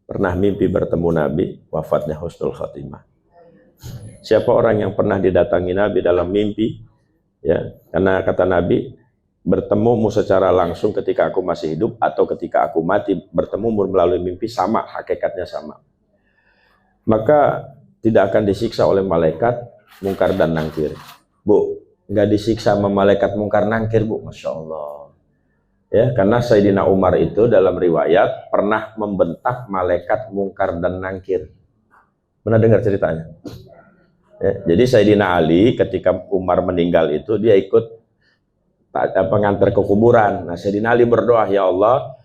A: pernah mimpi bertemu Nabi, wafatnya husnul khatimah. Siapa orang yang pernah didatangi Nabi dalam mimpi, ya, karena kata Nabi, bertemumu secara langsung ketika aku masih hidup atau ketika aku mati, bertemu melalui mimpi sama, hakikatnya sama. Maka tidak akan disiksa oleh malaikat mungkar dan nangkir. Bu, nggak disiksa sama malaikat mungkar nangkir, Bu. Masya Allah. Ya, karena Sayyidina Umar itu dalam riwayat pernah membentak malaikat mungkar dan nangkir. Pernah dengar ceritanya? Ya, jadi Sayyidina Ali ketika Umar meninggal itu dia ikut pengantar ke kuburan. Nah, Sayyidina Ali berdoa, ya Allah,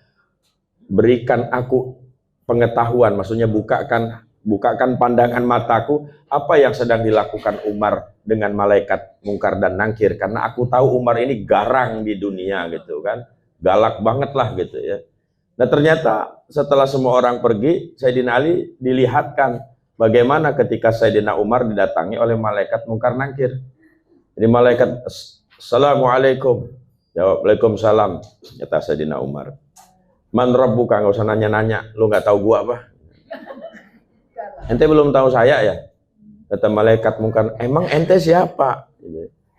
A: berikan aku pengetahuan, maksudnya bukakan pandangan mataku apa yang sedang dilakukan Umar dengan malaikat mungkar dan nangkir, karena aku tahu Umar ini garang di dunia gitu kan, galak banget lah gitu ya. Nah, ternyata setelah semua orang pergi, Sayyidina Ali dilihatkan bagaimana ketika Sayyidina Umar didatangi oleh malaikat mungkar nangkir. Jadi malaikat, Assalamualaikum. Jawab, Waalaikumsalam, kata Sayyidina Umar. Man rabbuka, nggak usah nanya-nanya, lu nggak tahu gua apa? Ente belum tahu saya ya? Kata malaikat mungkar, emang ente siapa?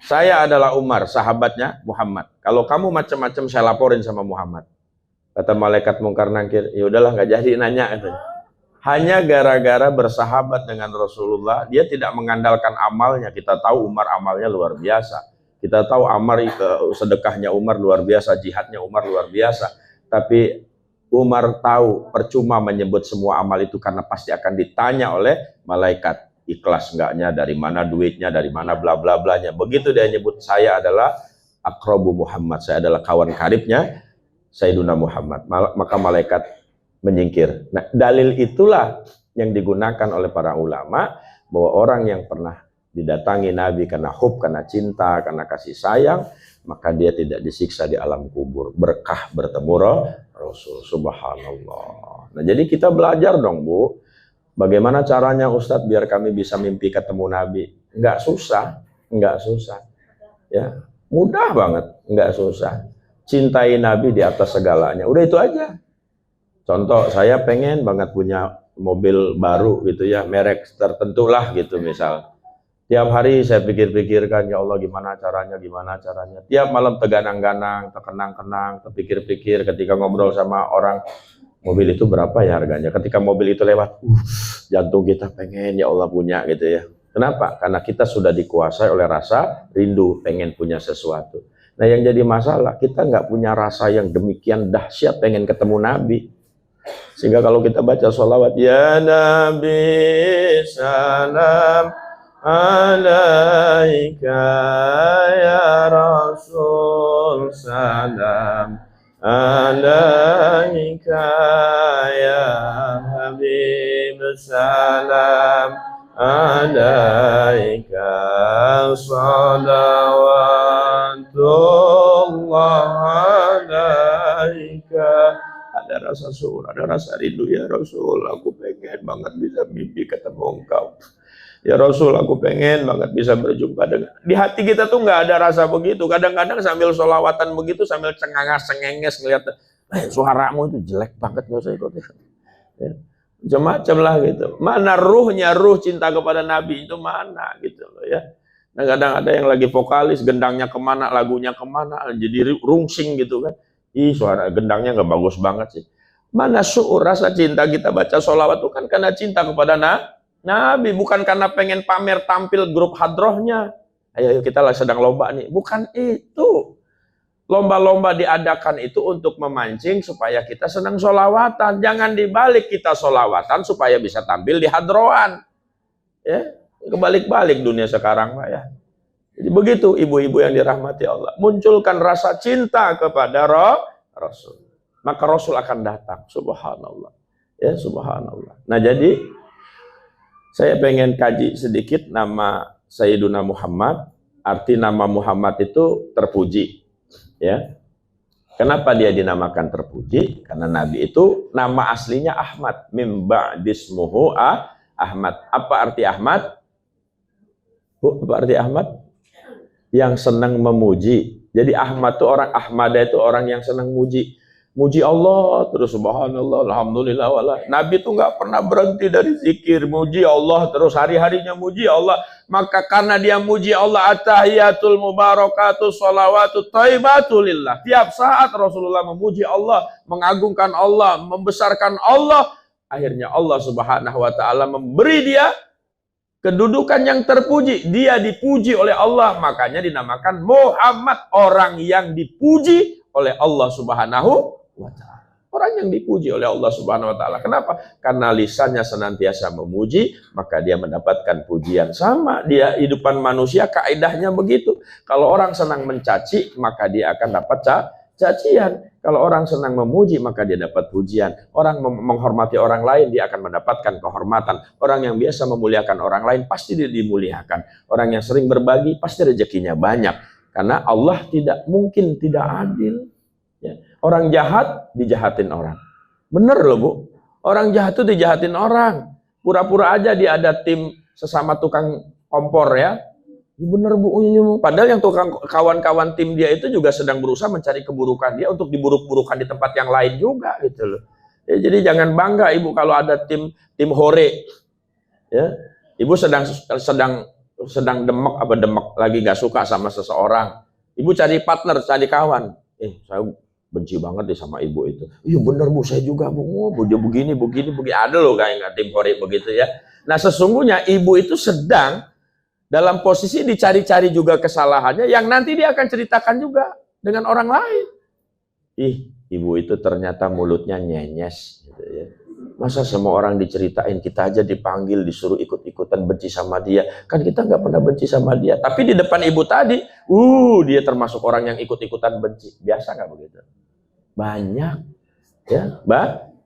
A: Saya adalah Umar, sahabatnya Muhammad. Kalau kamu macam-macam saya laporin sama Muhammad. Kata malaikat mungkar nangkir, ya udahlah nggak jadi nanya. Hanya gara-gara bersahabat dengan Rasulullah, dia tidak mengandalkan amalnya. Kita tahu Umar amalnya luar biasa. Kita tahu sedekahnya Umar luar biasa, jihadnya Umar luar biasa. Tapi Umar tahu percuma menyebut semua amal itu karena pasti akan ditanya oleh malaikat. Ikhlas enggaknya, dari mana duitnya, dari mana bla bla blanya. Begitu dia nyebut saya adalah aqrabu Muhammad, saya adalah kawan karibnya Sayyiduna Muhammad, maka malaikat menyingkir. Nah, dalil itulah yang digunakan oleh para ulama bahwa orang yang pernah didatangi Nabi karena hub, karena cinta, karena kasih sayang, maka dia tidak disiksa di alam kubur. Berkah bertemu Rasul. Subhanallah. Nah, jadi kita belajar dong, Bu. Bagaimana caranya Ustadz biar kami bisa mimpi ketemu Nabi? Enggak susah, enggak susah. Ya, mudah banget, enggak susah. Cintai Nabi di atas segalanya. Udah itu aja. Contoh, saya pengen banget punya mobil baru gitu ya, merek tertentu lah gitu misal. Tiap hari saya pikir-pikirkan, ya Allah gimana caranya. Tiap malam terganang-ganang, terkenang-kenang, terpikir-pikir ketika ngobrol sama orang, mobil itu berapa ya harganya. Ketika mobil itu lewat, jantung kita pengen ya Allah punya gitu ya. Kenapa? Karena kita sudah dikuasai oleh rasa rindu, pengen punya sesuatu. Nah yang jadi masalah, kita nggak punya rasa yang demikian dahsyat pengen ketemu Nabi. Sehingga kalau kita baca sholawat, ya Nabi salam alaika, ya Rasul salam alaika, ya Habib salam alaika, salawatullah alaika. Ada rasa syukur, ada rasa rindu, ya Rasul, aku pengen banget bisa mimpi ketemu engkau. Ya Rasul, aku pengen banget bisa berjumpa dengan. Di hati kita tuh nggak ada rasa begitu. Kadang-kadang sambil sholawatan begitu, sambil cengenges ngeliat, suaramu itu jelek banget, nggak usah ikut. Ya. Macam-macam lah gitu. Mana ruhnya, ruh cinta kepada Nabi itu mana gitu loh ya. Nah, kadang ada yang lagi vokalis, gendangnya kemana, lagunya kemana, jadi rungsing gitu kan. Suara gendangnya nggak bagus banget sih. Mana syukur, rasa cinta kita baca sholawat itu kan karena cinta kepada Nabi, bukan karena pengen pamer tampil grup hadrohnya. Ayo kita lah sedang lomba nih. Bukan itu. Lomba-lomba diadakan itu untuk memancing supaya kita senang sholawatan. Jangan dibalik kita sholawatan supaya bisa tampil di hadroan. Ya, kebalik-balik dunia sekarang Pak ya. Jadi begitu ibu-ibu yang dirahmati Allah. Munculkan rasa cinta kepada Rasul. Maka Rasul akan datang. Subhanallah. Ya, subhanallah. Nah jadi saya pengen kaji sedikit nama Sayyiduna Muhammad. Arti nama Muhammad itu terpuji. Ya. Kenapa dia dinamakan terpuji? Karena Nabi itu nama aslinya Ahmad. Mim ba'dismuhu Ahmad. Apa arti Ahmad? Bu, apa arti Ahmad? Yang senang memuji. Jadi Ahmad itu orang, Ahmada itu orang yang senang muji. Muji Allah terus, subhanallah, alhamdulillah, wallah. Nabi itu nggak pernah berhenti dari zikir, muji Allah terus, hari-harinya muji Allah. Maka karena dia muji Allah, at-tahiyatul mubarakatuh sholawatu thayyibatulillah. Tiap saat Rasulullah memuji Allah, mengagungkan Allah, membesarkan Allah. Akhirnya Allah subhanahu wa ta'ala memberi dia kedudukan yang terpuji. Dia dipuji oleh Allah, makanya dinamakan Muhammad, orang yang dipuji oleh Allah subhanahu wa ta'ala. Orang yang dipuji oleh Allah subhanahu wa ta'ala. Kenapa? Karena lisannya senantiasa memuji, maka dia mendapatkan pujian. Sama, dia hidupan manusia kaidahnya begitu. Kalau orang senang mencaci, maka dia akan dapat cacian. Kalau orang senang memuji, maka dia dapat pujian. Orang menghormati orang lain, dia akan mendapatkan kehormatan. Orang yang biasa memuliakan orang lain, pasti dia dimuliakan. Orang yang sering berbagi, pasti rezekinya banyak. Karena Allah tidak mungkin tidak adil. Ya. Orang jahat dijahatin orang. Bener loh Bu. Orang jahat itu dijahatin orang. Pura-pura aja dia ada tim sesama tukang kompor ya. Bener Bu. Padahal yang tukang kawan-kawan tim dia itu juga sedang berusaha mencari keburukan dia untuk diburuk-burukan di tempat yang lain juga gitu loh. Ya, jadi jangan bangga Ibu kalau ada tim hore. Ya. Ibu sedang demek lagi nggak suka sama seseorang. Ibu cari partner, cari kawan. Saya benci banget deh sama ibu itu. Iya bener Bu, saya juga Bu. Dia begini. Ada loh kayak tim hore begitu ya. Nah sesungguhnya ibu itu sedang dalam posisi dicari-cari juga kesalahannya yang nanti dia akan ceritakan juga dengan orang lain. Ibu itu ternyata mulutnya nyenyes gitu ya. Masa semua orang diceritain, kita aja dipanggil, disuruh ikut-ikutan benci sama dia. Kan kita nggak pernah benci sama dia. Tapi di depan ibu tadi, dia termasuk orang yang ikut-ikutan benci. Biasa nggak begitu? Banyak. Ya,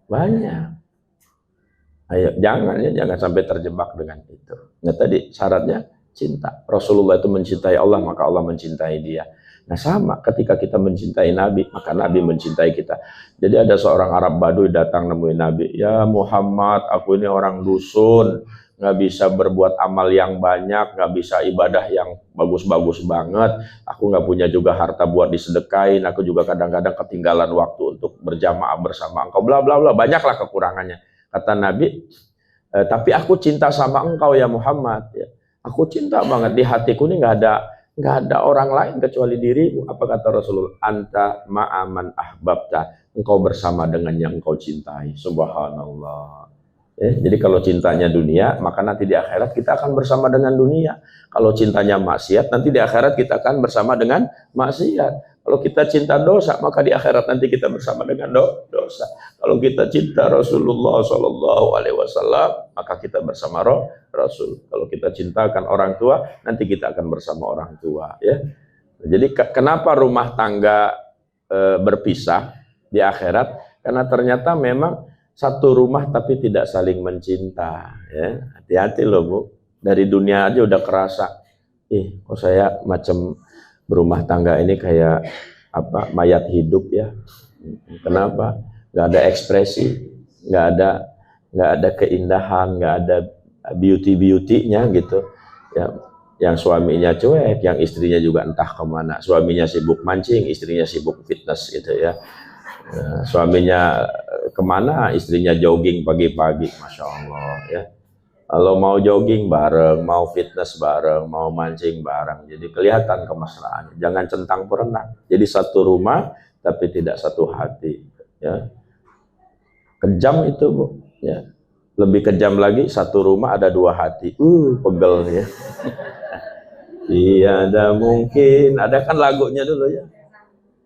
A: banyak. Ayo, jangan sampai terjebak dengan itu. Nah tadi syaratnya cinta. Rasulullah itu mencintai Allah, maka Allah mencintai dia. Nah sama, ketika kita mencintai Nabi, maka Nabi mencintai kita. Jadi ada seorang Arab Baduy datang nemuin Nabi. Ya Muhammad, aku ini orang dusun, nggak bisa berbuat amal yang banyak, nggak bisa ibadah yang bagus-bagus banget. Aku nggak punya juga harta buat disedekain. Aku juga kadang-kadang ketinggalan waktu untuk berjamaah bersama engkau. Bla bla bla, banyaklah kekurangannya. Kata Nabi, tapi aku cinta sama engkau ya Muhammad. Ya. Aku cinta banget, di hatiku ini nggak ada orang lain kecuali dirimu. Apa kata Rasulullah? Anta ma'aman ahbabta. Engkau bersama dengan yang engkau cintai. Subhanallah. Ya, jadi kalau cintanya dunia, maka nanti di akhirat kita akan bersama dengan dunia. Kalau cintanya maksiat, nanti di akhirat kita akan bersama dengan maksiat. Kalau kita cinta dosa, maka di akhirat nanti kita bersama dengan dosa. Kalau kita cinta Rasulullah SAW, maka kita bersama Rasul. Kalau kita cintakan orang tua, nanti kita akan bersama orang tua. Ya. Jadi kenapa rumah tangga berpisah di akhirat? Karena ternyata memang satu rumah tapi tidak saling mencinta. Ya. Hati-hati loh Bu, dari dunia aja udah kerasa. Kok saya macam berumah tangga ini kayak apa, mayat hidup ya. Kenapa? Gak ada ekspresi, gak ada keindahan, gak ada beauty-nya gitu. Ya, yang suaminya cuek, yang istrinya juga entah kemana. Suaminya sibuk mancing, istrinya sibuk fitness gitu ya. Suaminya kemana, istrinya jogging pagi-pagi, Masya Allah ya. Kalau mau jogging bareng, mau fitness bareng, mau mancing bareng, jadi kelihatan kemesraannya. Jangan centang perenang. Jadi satu rumah tapi tidak satu hati. Ya. Kejam itu Bu. Ya. Lebih kejam lagi, satu rumah ada dua hati. Pegel ya. Tiada mungkin. Ada kan lagunya dulu ya.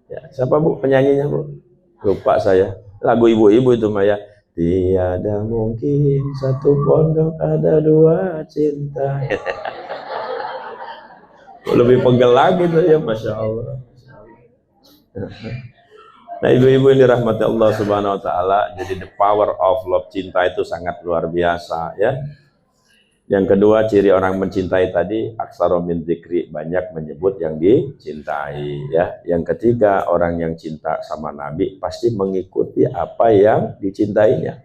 A: Ya. Siapa Bu penyanyinya Bu? Lupa saya. Lagu ibu-ibu itu Maya. Tiada mungkin satu pondok ada dua cinta. Lebih pegel lagi tuh ya, Masya Allah. Nah ibu-ibu yang dirahmati Allah Subhanahu Wa Taala, jadi the power of love, cinta itu sangat luar biasa ya. Yang kedua, ciri orang mencintai tadi, aksara min dzikri, banyak menyebut yang dicintai ya. Yang ketiga, orang yang cinta sama Nabi pasti mengikuti apa yang dicintainya.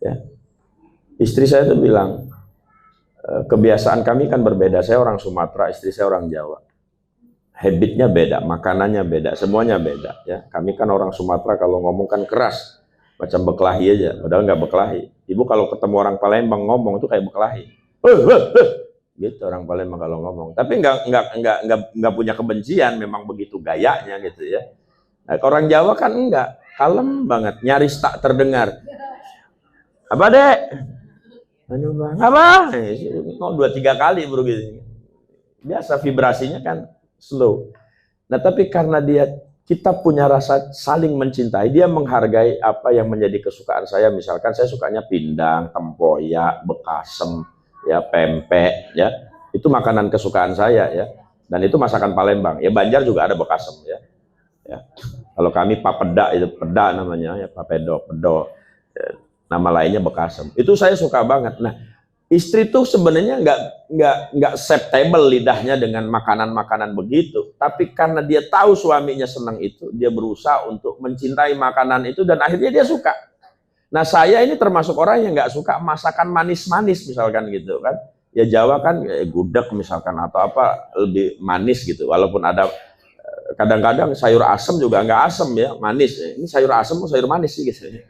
A: Ya. Istri saya tuh bilang, kebiasaan kami kan berbeda. Saya orang Sumatera, istri saya orang Jawa. Habitnya beda, makanannya beda, semuanya beda ya. Kami kan orang Sumatera kalau ngomong kan keras. Macam berkelahi aja, padahal nggak berkelahi. Ibu kalau ketemu orang Palembang ngomong itu kayak berkelahi. Gitu orang Palembang kalau ngomong. Tapi nggak punya kebencian, memang begitu gayanya gitu ya. Nah, orang Jawa kan enggak, kalem banget, nyaris tak terdengar. Apa Dek? Anu Bang, apa? Mau 2-3 kali bro gitu. Biasa vibrasinya kan slow. Nah tapi karena kita punya rasa saling mencintai, dia menghargai apa yang menjadi kesukaan saya. Misalkan saya sukanya pindang, tempoyak, bekasem, ya pempek, ya itu makanan kesukaan saya ya. Dan itu masakan Palembang. Ya Banjar juga ada bekasem ya. Ya. Kalau kami papeda itu peda namanya ya, papedo, pedo. Ya, nama lainnya bekasem. Itu saya suka banget. Nah, istri tuh sebenarnya nggak acceptable lidahnya dengan makanan-makanan begitu, tapi karena dia tahu suaminya senang itu, dia berusaha untuk mencintai makanan itu dan akhirnya dia suka. Nah saya ini termasuk orang yang nggak suka masakan manis-manis misalkan gitu kan. Ya Jawa kan gudeg misalkan atau apa lebih manis gitu, walaupun ada kadang-kadang sayur asem juga nggak asem ya, manis. Ini sayur asem atau sayur manis sih gitu.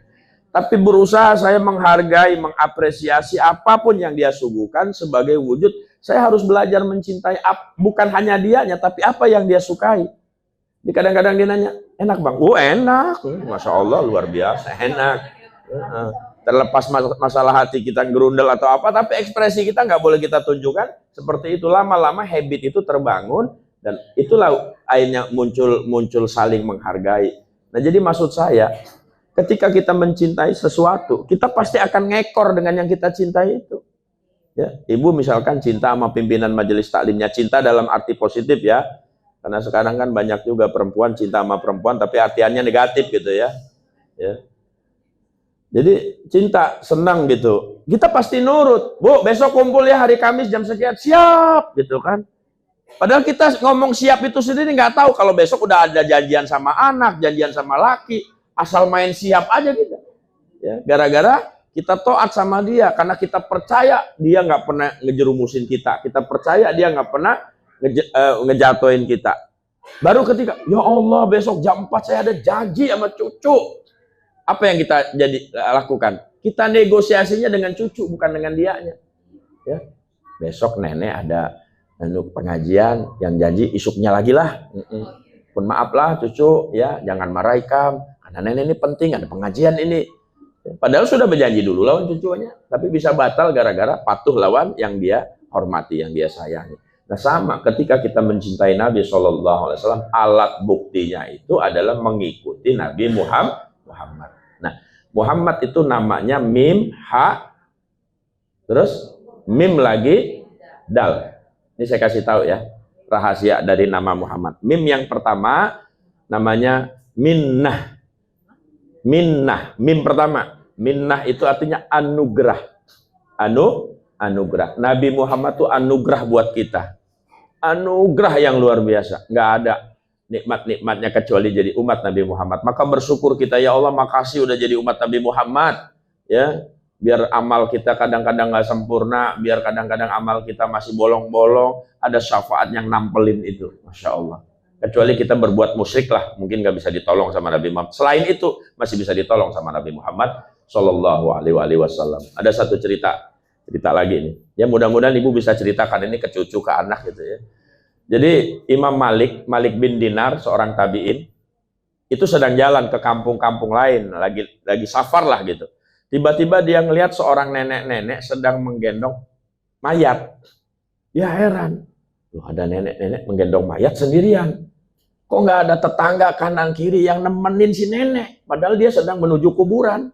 A: Tapi berusaha saya menghargai, mengapresiasi apapun yang dia suguhkan sebagai wujud. Saya harus belajar mencintai bukan hanya dianya, tapi apa yang dia sukai. Jadi kadang-kadang dia nanya, enak Bang? Oh enak, Masya Allah luar biasa, enak. Terlepas masalah hati kita gerundel atau apa, tapi ekspresi kita nggak boleh kita tunjukkan. Seperti itu lama-lama habit itu terbangun dan itulah akhirnya muncul saling menghargai. Nah jadi maksud saya, ketika kita mencintai sesuatu, kita pasti akan ngekor dengan yang kita cintai itu. Ya, ibu misalkan cinta sama pimpinan majelis taklimnya, cinta dalam arti positif ya. Karena sekarang kan banyak juga perempuan cinta sama perempuan, tapi artiannya negatif gitu ya. Ya. Jadi cinta, senang gitu. Kita pasti nurut. Bu, besok kumpul ya hari Kamis jam sekian, siap gitu kan. Padahal kita ngomong siap itu sendiri nggak tahu kalau besok udah ada janjian sama anak, janjian sama laki. Asal main siap aja kita, ya, gara-gara kita taat sama dia, karena kita percaya dia nggak pernah ngejerumusin kita, kita percaya dia nggak pernah ngejatuhin kita. Baru ketika, ya Allah besok jam 4 saya ada janji sama cucu, apa yang kita jadi lakukan? Kita negosiasinya dengan cucu, bukan dengan dianya. Ya. Besok nenek ada pengajian, yang janji isuknya lagi lah. Pun maaf lah cucu, ya jangan marah Ikam, karena nenek ini penting, ada pengajian ini. Padahal sudah berjanji dulu lawan cucunya, tapi bisa batal gara-gara patuh lawan yang dia hormati, yang dia sayangi. Nah sama, ketika kita mencintai Nabi SAW, alat buktinya itu adalah mengikuti Nabi Muhammad. Nah, Muhammad itu namanya mim, ha, terus mim lagi, dal. Ini saya kasih tahu ya, rahasia dari nama Muhammad. Mim yang pertama namanya minnah. Minnah, mim pertama. Minnah itu artinya anugerah. Anugerah. Nabi Muhammad itu anugerah buat kita. Anugerah yang luar biasa. Nggak ada nikmat-nikmatnya kecuali jadi umat Nabi Muhammad. Maka bersyukur kita, ya Allah makasih udah jadi umat Nabi Muhammad. Ya, biar amal kita kadang-kadang nggak sempurna, biar kadang-kadang amal kita masih bolong-bolong, ada syafaat yang nampelin itu, Masya Allah. Kecuali kita berbuat musyrik lah, mungkin nggak bisa ditolong sama Nabi Muhammad. Selain itu, masih bisa ditolong sama Nabi Muhammad Sallallahu Alaihi Wasallam. Ada satu cerita lagi nih. Ya mudah-mudahan ibu bisa ceritakan ini ke cucu, ke anak gitu ya. Jadi Imam Malik bin Dinar, seorang tabi'in, itu sedang jalan ke kampung-kampung lain, lagi safar lah gitu. Tiba-tiba dia ngelihat seorang nenek-nenek sedang menggendong mayat. Dia heran. Loh, ada nenek-nenek menggendong mayat sendirian. Kok nggak ada tetangga kanan kiri yang nemenin si nenek? Padahal dia sedang menuju kuburan.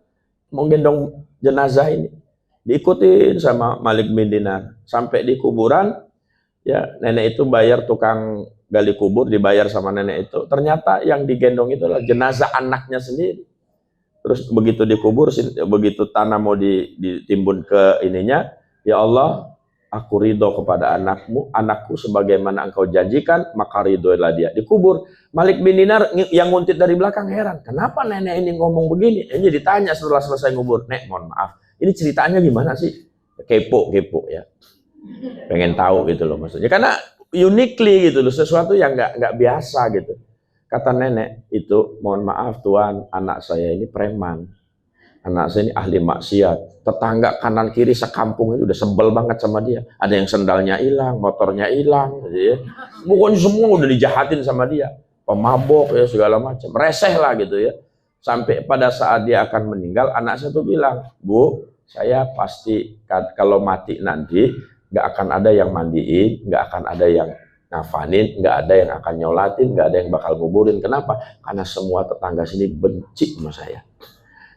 A: Menggendong jenazah ini. Diikutin sama Malik bin Dinar. Sampai di kuburan, ya nenek itu bayar tukang gali kubur, dibayar sama nenek itu. Ternyata yang digendong itu adalah jenazah anaknya sendiri. Terus begitu dikubur, begitu tanah mau ditimbun ke ininya, ya Allah, aku ridho kepada anakku sebagaimana engkau janjikan, maka ridhoilah dia. Dikubur. Malik bin Dinar yang nguntit dari belakang heran, kenapa nenek ini ngomong begini? Ini ditanya setelah selesai ngubur, nek mohon maaf, ini ceritanya gimana sih? Kepo ya. Pengen tahu gitu loh maksudnya. Karena uniquely gitu loh, sesuatu yang nggak biasa gitu. Kata nenek itu, mohon maaf Tuan, anak saya ini preman. Anak saya ini ahli maksiat. Tetangga kanan kiri sekampung ini udah sebel banget sama dia. Ada yang sendalnya hilang, motornya hilang. Gitu ya. Pokoknya semua udah dijahatin sama dia. Pemabok ya segala macam. Reseh lah gitu ya. Sampai pada saat dia akan meninggal, anak saya tuh bilang, Bu, saya pasti kalau mati nanti, gak akan ada yang mandiin, gak akan ada yang ngafanin, nggak ada yang akan nyolatin, nggak ada yang bakal nguburin. Kenapa? Karena semua tetangga sini benci sama saya.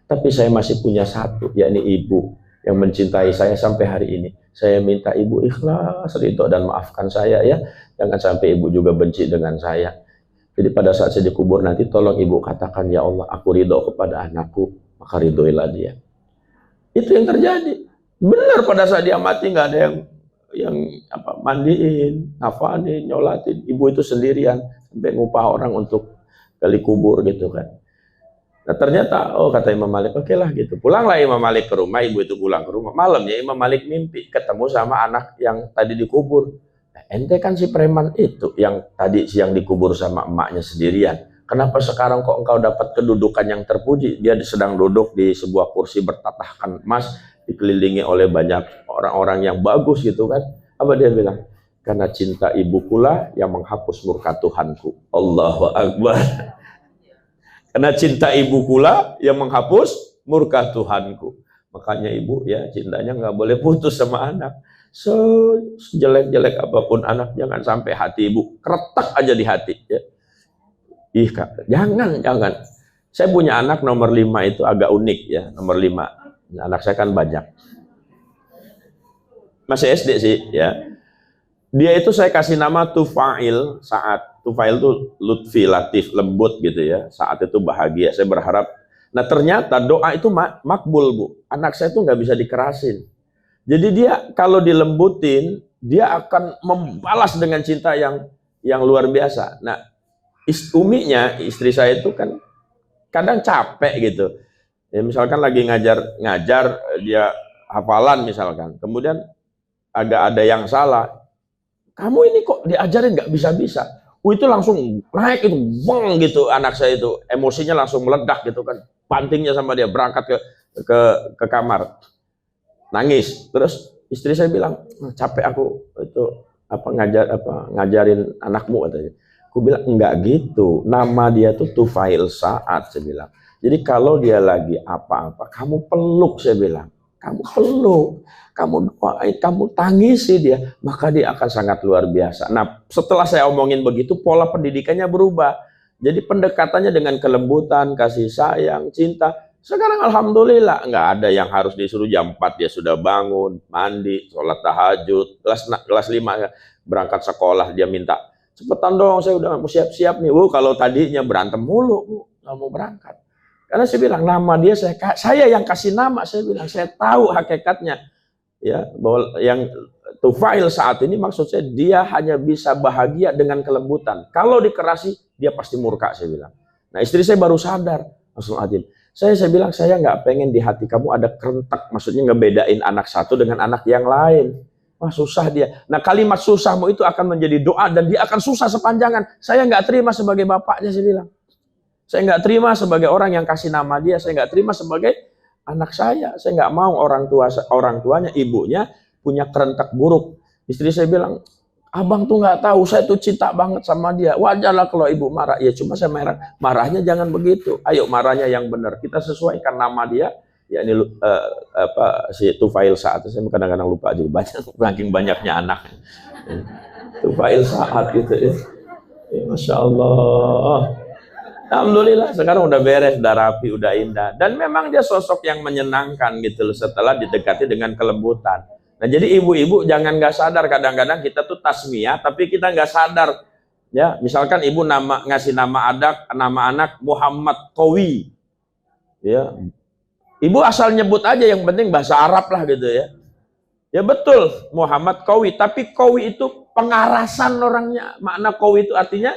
A: Tapi saya masih punya satu, yakni ibu yang mencintai saya sampai hari ini. Saya minta ibu ikhlas, ridho dan maafkan saya ya. Jangan sampai ibu juga benci dengan saya. Jadi pada saat saya dikubur nanti, tolong ibu katakan, ya Allah, aku ridho kepada anakku, maka ridhoilah dia. Itu yang terjadi. Benar pada saat dia mati nggak ada yang mandiin, ngafanin, nyolatin. Ibu itu sendirian sampai ngupah orang untuk gali kubur gitu kan. Nah ternyata, oh kata Imam Malik, oke lah gitu. Pulanglah Imam Malik ke rumah, ibu itu pulang ke rumah. Malamnya Imam Malik mimpi ketemu sama anak yang tadi dikubur. Nah, ente kan si preman itu yang tadi siang dikubur sama emaknya sendirian. Kenapa sekarang kok engkau dapat kedudukan yang terpuji? Dia sedang duduk di sebuah kursi bertatahkan emas, dikelilingi oleh banyak orang-orang yang bagus gitu kan. Apa dia bilang? Karena cinta ibukulah yang menghapus murka Tuhanku. Allahu Akbar. Karena cinta ibukulah yang menghapus murka Tuhanku. Makanya ibu ya cintanya nggak boleh putus sama anak. Sejelek-jelek apapun anak, jangan sampai hati ibu keretak aja di hati ya. Ih kak, jangan. Saya punya anak nomor 5 itu agak unik ya, nomor 5. Anak saya kan banyak. Masih SD sih ya. Dia itu saya kasih nama Tufail saat. Tufail itu lutfi, latif, lembut gitu ya. Saat itu bahagia, saya berharap. Nah ternyata doa itu makbul Bu. Anak saya itu nggak bisa dikerasin. Jadi dia kalau dilembutin, dia akan membalas dengan cinta yang luar biasa. Nah uminya, istri saya itu kan kadang capek gitu. Ya, misalkan lagi ngajar dia hafalan misalkan, kemudian agak ada yang salah. Kamu ini kok diajarin nggak bisa-bisa? Itu langsung naik itu, bang gitu anak saya itu, emosinya langsung meledak gitu kan, bantingnya sama dia berangkat ke ke kamar, nangis. Terus istri saya bilang, capek aku itu ngajarin anakmu katanya. Aku bilang enggak gitu. Nama dia tuh Tufail Saad, saya bilang. Jadi kalau dia lagi apa-apa, kamu peluk, saya bilang. Kamu peluk, kamu doain, kamu tangisi dia, maka dia akan sangat luar biasa. Nah, setelah saya omongin begitu, pola pendidikannya berubah. Jadi pendekatannya dengan kelembutan, kasih sayang, cinta. Sekarang alhamdulillah nggak ada yang harus disuruh jam 4 dia sudah bangun, mandi, sholat tahajud, kelas 5 berangkat sekolah dia minta, cepetan dong saya udah mau siap-siap nih. Kalau tadinya berantem mulu, nggak mau berangkat. Karena saya bilang nama dia saya yang kasih nama, saya bilang saya tahu hakikatnya. Ya, bahwa yang Tufail saat ini maksud saya dia hanya bisa bahagia dengan kelembutan. Kalau dikerasi dia pasti murka, saya bilang. Nah, istri saya baru sadar, Astagfirullahaladzim. Saya bilang saya nggak pengen di hati kamu ada kerentak, maksudnya ngebedain anak satu dengan anak yang lain. Wah, susah dia. Nah, kalimat susahmu itu akan menjadi doa dan dia akan susah sepanjangan. Saya nggak terima sebagai bapaknya, saya bilang. Saya nggak terima sebagai orang yang kasih nama dia. Saya nggak terima sebagai anak saya. Saya nggak mau orang tuanya, ibunya punya kerentak buruk. Istri saya bilang, abang tuh nggak tahu, saya tuh cinta banget sama dia. Wajarlah kalau ibu marah. Ya cuma saya marahnya jangan begitu. Ayo marahnya yang benar. Kita sesuaikan nama dia. Ya ini si Tufail Saad. Saya kadang-kadang lupa aja. Saking banyaknya anak. Tufail Saad gitu ya. Masya Allah. Alhamdulillah sekarang udah beres, udah rapi, udah indah. Dan memang dia sosok yang menyenangkan gitu loh setelah didekati dengan kelembutan. Nah, jadi ibu-ibu jangan nggak sadar, kadang-kadang kita tuh tasmiyah tapi kita nggak sadar. Ya, misalkan ibu ngasih nama anak Muhammad Qawi. Ya. Ibu asal nyebut aja, yang penting bahasa Arab lah gitu ya. Ya betul, Muhammad Qawi, tapi Qawi itu pengarasan orangnya. Makna Qawi itu artinya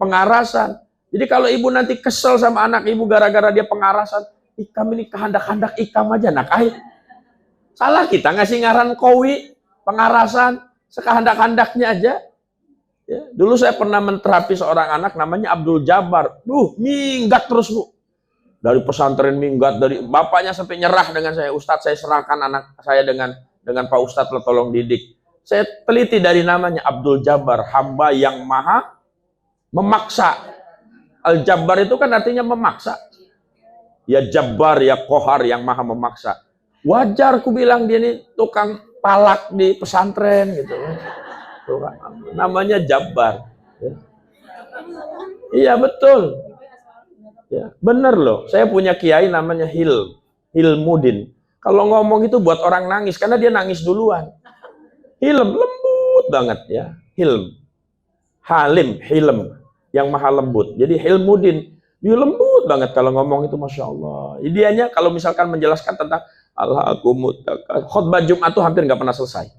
A: pengarasan. Jadi kalau ibu nanti kesel sama anak ibu gara-gara dia pengarasan, ikam ini kehendak-hendak ikam aja nakahin. Salah kita ngasih ngaran Qawi, pengarasan, sekehendak-hendaknya aja. Ya, dulu saya pernah menterapi seorang anak namanya Abdul Jabbar. Minggat terus bu. Dari pesantren minggat, dari bapaknya sampai nyerah dengan saya. Ustadz, saya serahkan anak saya dengan Pak Ustadz, tolong didik. Saya teliti dari namanya Abdul Jabbar, hamba yang maha memaksa. Al-Jabbar itu kan artinya memaksa. Ya Jabbar, ya Kohar yang maha memaksa. Wajar ku bilang dia ini tukang palak di pesantren gitu. Namanya Jabbar. Ya. Iya betul. Ya, bener loh. Saya punya kiai namanya Hilmudin. Kalau ngomong itu buat orang nangis karena dia nangis duluan. Hilm, lembut banget ya. Hilm yang maha lembut. Jadi Hilmudin, dia lembut banget kalau ngomong itu, Masya Allah. Ideanya kalau misalkan menjelaskan tentang khutbah Jumat itu hampir nggak pernah selesai.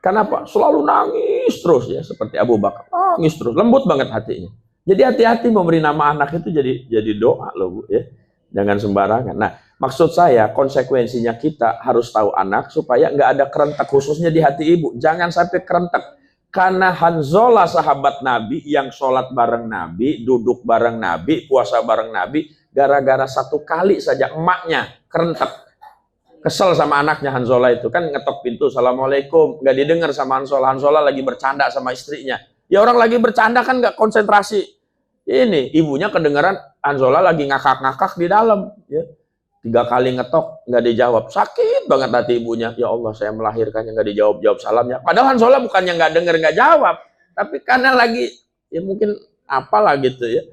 A: Kenapa? Selalu nangis terus ya, seperti Abu Bakar. Nangis terus, lembut banget hatinya. Jadi hati-hati memberi nama anak itu jadi doa loh Bu ya. Jangan sembarangan. Nah, maksud saya konsekuensinya kita harus tahu anak supaya nggak ada kerentak khususnya di hati ibu. Jangan sampai kerentak. Karena Hanzalah sahabat Nabi yang sholat bareng Nabi, duduk bareng Nabi, puasa bareng Nabi, gara-gara satu kali saja emaknya kerentak. Kesel sama anaknya Hanzalah itu kan ngetok pintu, Assalamualaikum, nggak didengar sama Hanzalah. Hanzalah lagi bercanda sama istrinya. Ya orang lagi bercanda kan nggak konsentrasi. Ini ibunya kedengaran Hanzalah lagi ngakak-ngakak di dalam. Ya. 3 kali ngetok nggak dijawab, sakit banget hati ibunya. Ya Allah, saya melahirkannya nggak dijawab salamnya. Padahal Hanzalah bukannya nggak dengar nggak jawab, tapi karena lagi ya mungkin apalah gitu ya.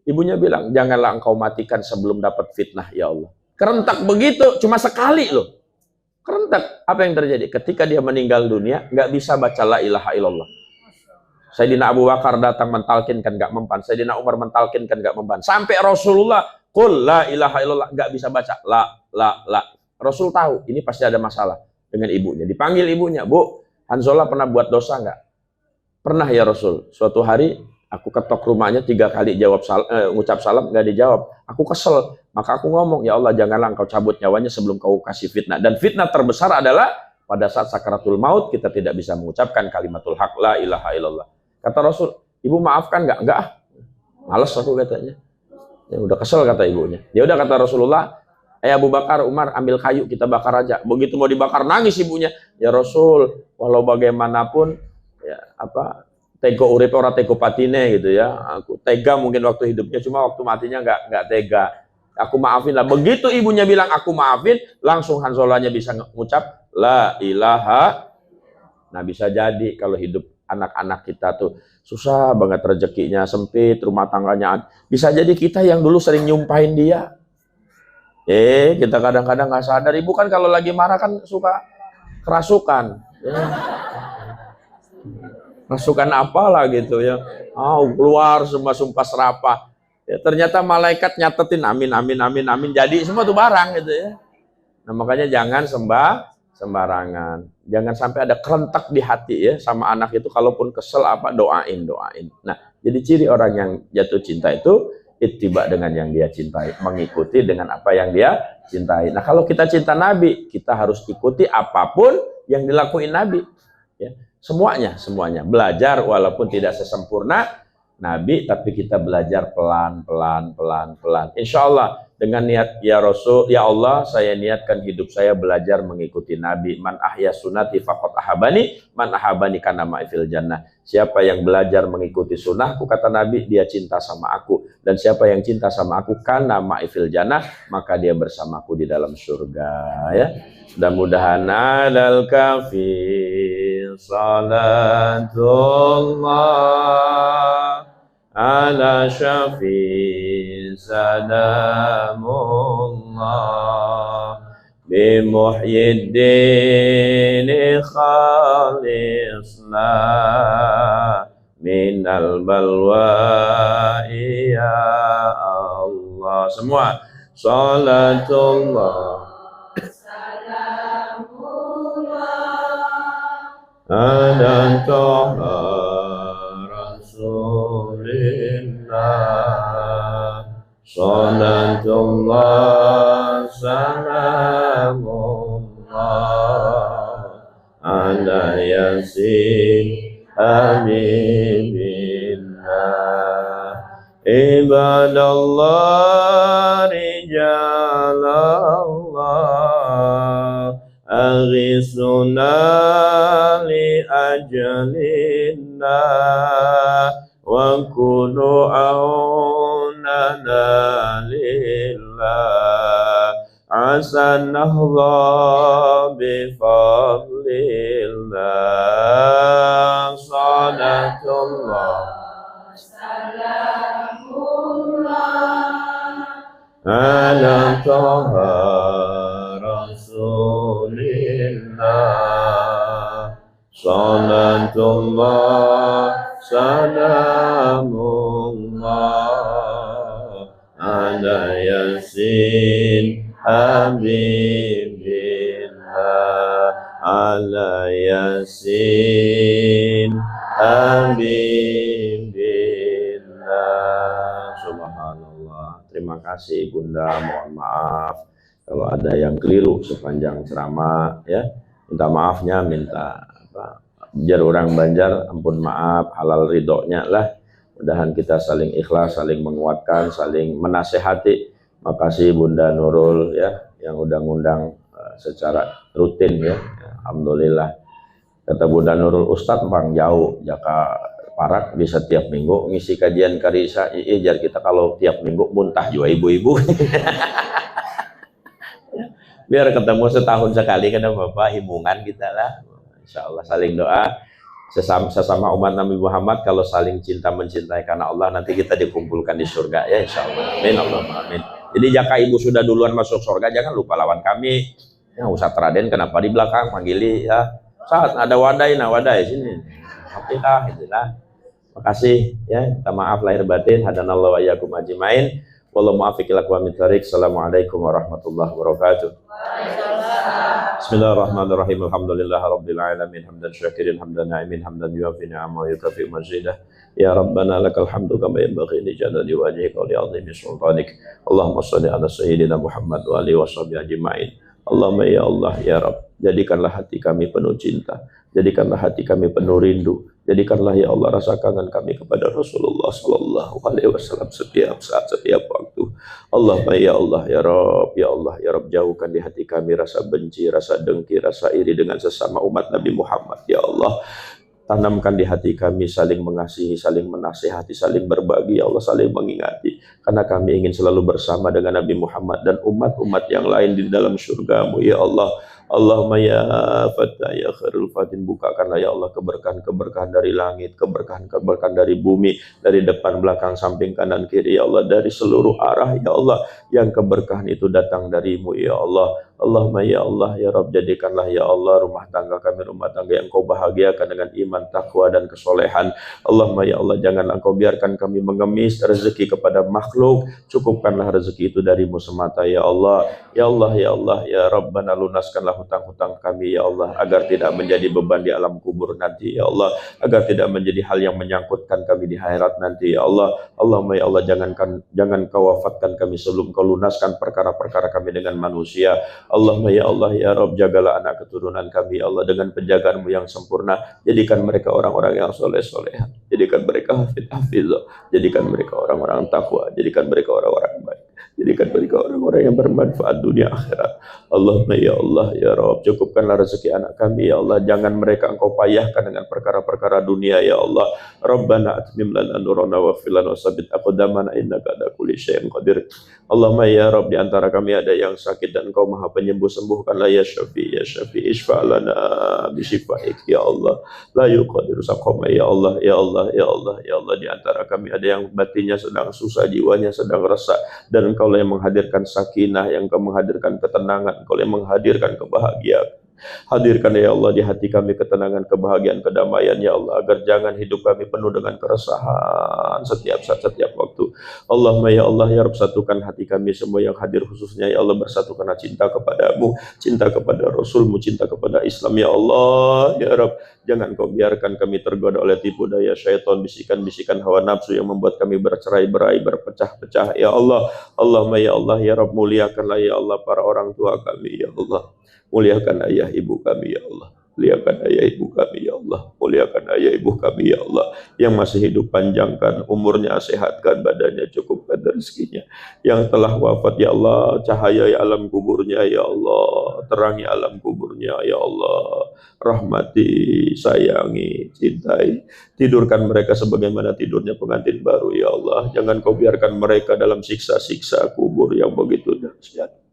A: Ibunya bilang, janganlah engkau matikan sebelum dapat fitnah ya Allah. Kerentak begitu, cuma sekali loh. Kerentak. Apa yang terjadi? Ketika dia meninggal dunia, nggak bisa baca la ilaha illallah. Sayyidina Abu Bakar datang mentalkinkan, nggak mempan. Sayyidina Umar mentalkinkan, nggak mempan. Sampai Rasulullah, qul la ilaha illallah, nggak bisa baca. La. Rasul tahu, ini pasti ada masalah dengan ibunya. Dipanggil ibunya, Bu, Hanzalah pernah buat dosa nggak? Pernah ya Rasul. Suatu hari, aku ketok rumahnya 3 kali ngucap salam, nggak dijawab. Aku kesel. Maka aku ngomong, ya Allah janganlah engkau cabut nyawanya sebelum kau kasih fitnah. Dan fitnah terbesar adalah pada saat sakaratul maut kita tidak bisa mengucapkan kalimatul haq, la ilaha illallah. Kata Rasul, ibu maafkan nggak? Enggak, males aku katanya. Ya udah kesel kata ibunya. Ya udah kata Rasulullah, Abu Bakar, Umar, ambil kayu kita bakar aja. Begitu mau dibakar nangis ibunya. Ya Rasul, walau bagaimanapun ya apa tego urip ora tego patine gitu ya. Aku tega mungkin waktu hidupnya, cuma waktu matinya nggak tega. Aku maafin lah. Begitu ibunya bilang aku maafin, langsung Hanzolanya bisa ngucap la ilaha. Nah bisa jadi kalau hidup anak-anak kita tuh susah banget, rezekinya sempit, rumah tangganya. Bisa jadi kita yang dulu sering nyumpahin dia. Kita kadang-kadang nggak sadar. Ibu kan kalau lagi marah kan suka kerasukan. Kerasukan apalah gitu ya. Keluar semua sumpah serapah. Ya, ternyata malaikat nyatetin amin, amin, amin, amin. Jadi semua tuh barang gitu ya. Nah makanya jangan sembarangan. Jangan sampai ada kerentak di hati ya sama anak itu. Kalaupun kesel apa doain. Nah jadi ciri orang yang jatuh cinta itu ittiba dengan yang dia cintai, mengikuti dengan apa yang dia cintai. Nah kalau kita cinta Nabi, kita harus ikuti apapun yang dilakuin Nabi. Ya, semuanya. Belajar walaupun tidak sesempurna Nabi, tapi kita belajar pelan. Insya Allah dengan niat ya Rasul, ya Allah, saya niatkan hidup saya belajar mengikuti Nabi. Man ahya sunnati faqad ahabani, man ahabani kana ma'ifil jannah. Siapa yang belajar mengikuti sunnahku, kata Nabi, dia cinta sama aku. Dan siapa yang cinta sama aku, kana ma'ifil jannah, maka dia bersamaku di dalam surga. Ya, mudah-mudahan alal kafir salatullah ala syafi salamullah bimuhyiddin khalisna minal balwa ya Allah. Semua salatullah ala toha rasulillah salatullah salamullah ala yasin habibillah ibadallah rijalallah aghisuna li ajalina wa kunu aunana lillah asanahullah bifadlillah salatullah ala toha rasulillah salatullah salamullah ala yasin habibillah ala yasin habibillah. Subhanallah. Terima kasih Bunda, mohon maaf kalau ada yang keliru sepanjang ceramah ya. Minta maafnya, minta biar orang Banjar ampun maaf, halal ridhonya lah. Mudahan kita saling ikhlas, saling menguatkan, saling menasehati. Makasih Bunda Nurul ya yang udah ngundang secara rutin ya. Alhamdulillah. Kata Bunda Nurul, Ustadz bang jauh Jaka Parak di setiap minggu ngisi kajian karisa. Jar kita kalau tiap minggu muntah juga ibu-ibu. Biar ketemu setahun sekali kan Bapak, himbungan kita lah. Insya Allah saling doa sesama umat Nabi Muhammad. Kalau saling cinta mencintai karena Allah, nanti kita dikumpulkan di surga ya Insya Allah. Amin Allahumma amin. Jadi jika ibu sudah duluan masuk surga, jangan lupa lawan kami. Ya Ustadz Raden kenapa di belakang panggili ya. Saat ada wadai sini. Oke lah, itulah. Makasih ya. Minta maaf lahir batin. Hadanallahu wa iyyakum ajmain. Wallahu muwaffiq ila aqwamit thoriq. Assalamualaikum warahmatullahi wabarakatuh. Bismillahirrahmanirrahim. Alhamdulillahirabbil alamin. Hamdan syakirin, hamdan na'imin, hamdan yuwafi ni'amahu wa yukafi mazidah. Ya Rabbana lakal hamdu kama yanbaghi li jalali wajhika wa li 'azimi sultanik. Allahumma shalli ala sayyidina Muhammad wa alihi washabihi ajmain. Allahumma ya Allah ya Rabb, jadikanlah hati kami penuh cinta, jadikanlah hati kami penuh rindu, jadikanlah ya Allah rasa kangen kami kepada Rasulullah sallallahu alaihi wasallam setiap saat, setiap waktu. Allahumma ya Allah ya Rabb, ya Allah ya Rabb, jauhkan di hati kami rasa benci, rasa dengki, rasa iri dengan sesama umat Nabi Muhammad ya Allah. Tanamkan di hati kami saling mengasihi, saling menasihati, saling berbagi ya Allah, saling mengingati, karena kami ingin selalu bersama dengan Nabi Muhammad dan umat-umat yang lain di dalam surgamu ya Allah. Allahumma ya Fattah ya Khairul Fatin, bukakanlah ya Allah keberkahan-keberkahan dari langit, keberkahan-keberkahan dari bumi, dari depan, belakang, samping, kanan, kiri ya Allah, dari seluruh arah ya Allah, yang keberkahan itu datang darimu ya Allah. Allahumma ya Allah ya Rabb, jadikanlah ya Allah rumah tangga kami rumah tangga yang Kau bahagiakan dengan iman, takwa dan kesolehan. Allahumma ya Allah, janganlah Kau biarkan kami mengemis rezeki kepada makhluk, cukupkanlah rezeki itu darimu semata ya Allah. Ya Allah ya Allah ya Rabbana, lunaskanlah hutang-hutang kami ya Allah, agar tidak menjadi beban di alam kubur nanti ya Allah, agar tidak menjadi hal yang menyangkutkan kami di akhirat nanti ya Allah. Allahumma ya Allah, jangan Kau wafatkan kami sebelum Kau lunaskan perkara-perkara kami dengan manusia. Allahumma ya Allah ya Rabb, jagalah anak keturunan kami ya Allah dengan penjagaanmu yang sempurna, jadikan mereka orang-orang yang soleh-soleha, jadikan mereka hafid-hafidh, jadikan mereka orang-orang takwa, jadikan mereka orang-orang baik, jadikan mereka orang-orang yang bermanfaat dunia akhirat. Allahumma ya Allah ya Rabb, cukupkanlah rezeki anak kami ya Allah, jangan mereka Engkau payahkan dengan perkara-perkara dunia ya Allah. Rabbana atmim lana nurana wa filan wa sabit aqdamana innaka ala kulli syai'in qadir. Allahumma ya Rabb, di antara kami ada yang sakit dan Engkau Maha Penyembuh, sembuhkanlah ya Syafi, ya Syafi, isfa'lana bisyifaik ya Allah, la yuqadiru saqama ya Allah, ya Allah, ya Allah, ya Allah. Di antara kami ada yang batinnya sedang susah, jiwanya sedang resah, dan Engkau yang menghadirkan sakinah, yang Engkau menghadirkan ketenangan, Engkau yang menghadirkan kebahagiaan. Hadirkan ya Allah di hati kami ketenangan, kebahagiaan, kedamaian ya Allah, agar jangan hidup kami penuh dengan keresahan setiap saat, setiap waktu. Allahumma ya Allah ya Rabb, satukan hati kami semua yang hadir khususnya ya Allah, bersatukanlah cinta kepadamu, cinta kepada Rasulmu, cinta kepada Islam ya Allah ya Rabb. Jangan Kau biarkan kami tergoda oleh tipu daya syaitan, bisikan-bisikan hawa nafsu yang membuat kami bercerai-berai, berpecah-pecah ya Allah. Allahumma ya Allah ya Rabb, muliakanlah ya Allah para orang tua kami ya Allah. Muliakan ayah ibu kami ya Allah, muliakan ayah ibu kami ya Allah, muliakan ayah ibu kami ya Allah, yang masih hidup panjangkan umurnya, sehatkan badannya, cukupkan rezekinya. Yang telah wafat ya Allah, cahayai alam kuburnya ya Allah, terangi alam kuburnya ya Allah, rahmati, sayangi, cintai, tidurkan mereka sebagaimana tidurnya pengantin baru ya Allah. Jangan Kau biarkan mereka dalam siksa-siksa kubur yang begitu dahsyat.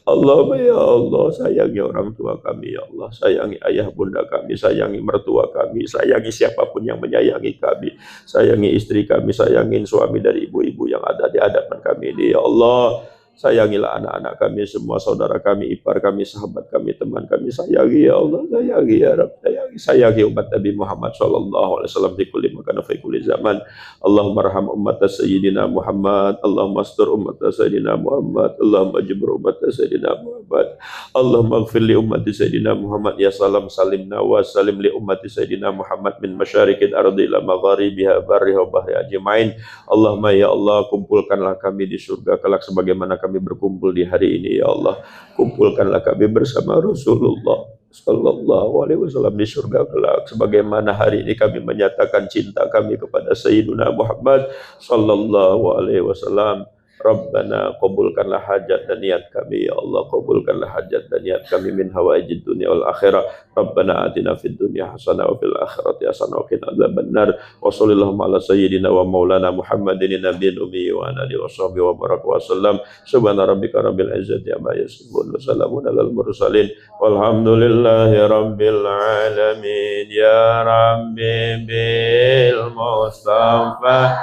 A: Allahumma ya Allah, sayangi orang tua kami ya Allah, sayangi ayah bunda kami, sayangi mertua kami, sayangi siapapun yang menyayangi kami, sayangi istri kami, sayangi suami dari ibu-ibu yang ada di hadapan kami ini ya Allah. Sayangilah anak-anak kami semua, saudara kami, ipar kami, sahabat kami, teman kami, sayangi ya Allah, sayangi ya Rabb, sayangi umat Nabi Muhammad sallallahu alaihi wasallam di kulli makan fi kulli zaman. Allahumma arham ummat sayyidina Muhammad, Allahumma astur ummat sayyidina Muhammad, Allahumma jibr ummat sayyidina Muhammad, Allahumma ighfir li ummat sayyidina Muhammad, ya salam salimna wa salim li ummat sayyidina Muhammad min masyariqil ardi ila magharibiha barriha wa bahri ajmain. Allahumma ya Allah, kumpulkanlah kami di surga kelak sebagaimana kami berkumpul di hari ini ya Allah. Kumpulkanlah kami bersama Rasulullah sallallahu alaihi wasallam di surga kelak sebagaimana hari ini kami menyatakan cinta kami kepada Sayyidina Muhammad sallallahu alaihi wasallam. Rabbana qabulkanlah hajat dan niat kami ya Allah, qabulkanlah hajat dan niat kami min hawaijid dunya wal akhirah. Rabbana atina fid dunya hasanah wa fil akhirati hasanah wa qina adzabannar. Wa sallallahu ala sayyidina wa maulana Muhammadin nabiyil ummi wa ala alihi wa sahbihi wa baraka wa sallam. Subhana rabbika rabbil izzati amma yasifun wa salamun alal mursalin walhamdulillahi rabbil alamin. Ya rabbi bil mustafa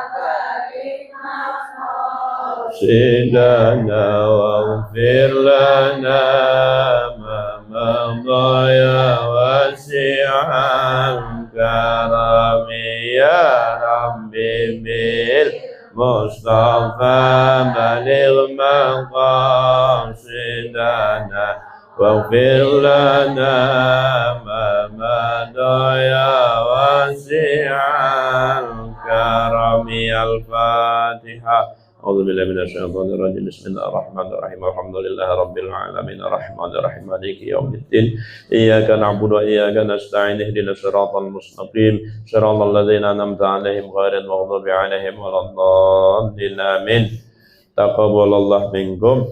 A: سيدنا واغفر لنا ما مضى يا واسع الكرم يا ربي بالمصطفى بلغ مقاصدنا واغفر لنا ما مضى يا واسع الكرم. الفاتحة. أعوذ بالله من الشيطان الرجيم. بسم الله الرحمن الرحيم. الحمد لله رب العالمين الرحمن الرحيم مالك يوم الدين. إياك نعبد وإياك نستعين اهدنا الصراط المستقيم صراط الذين أنعمت عليهم غير المغضوب عليهم ولا الضالين آمين. Taqabbalallah minkum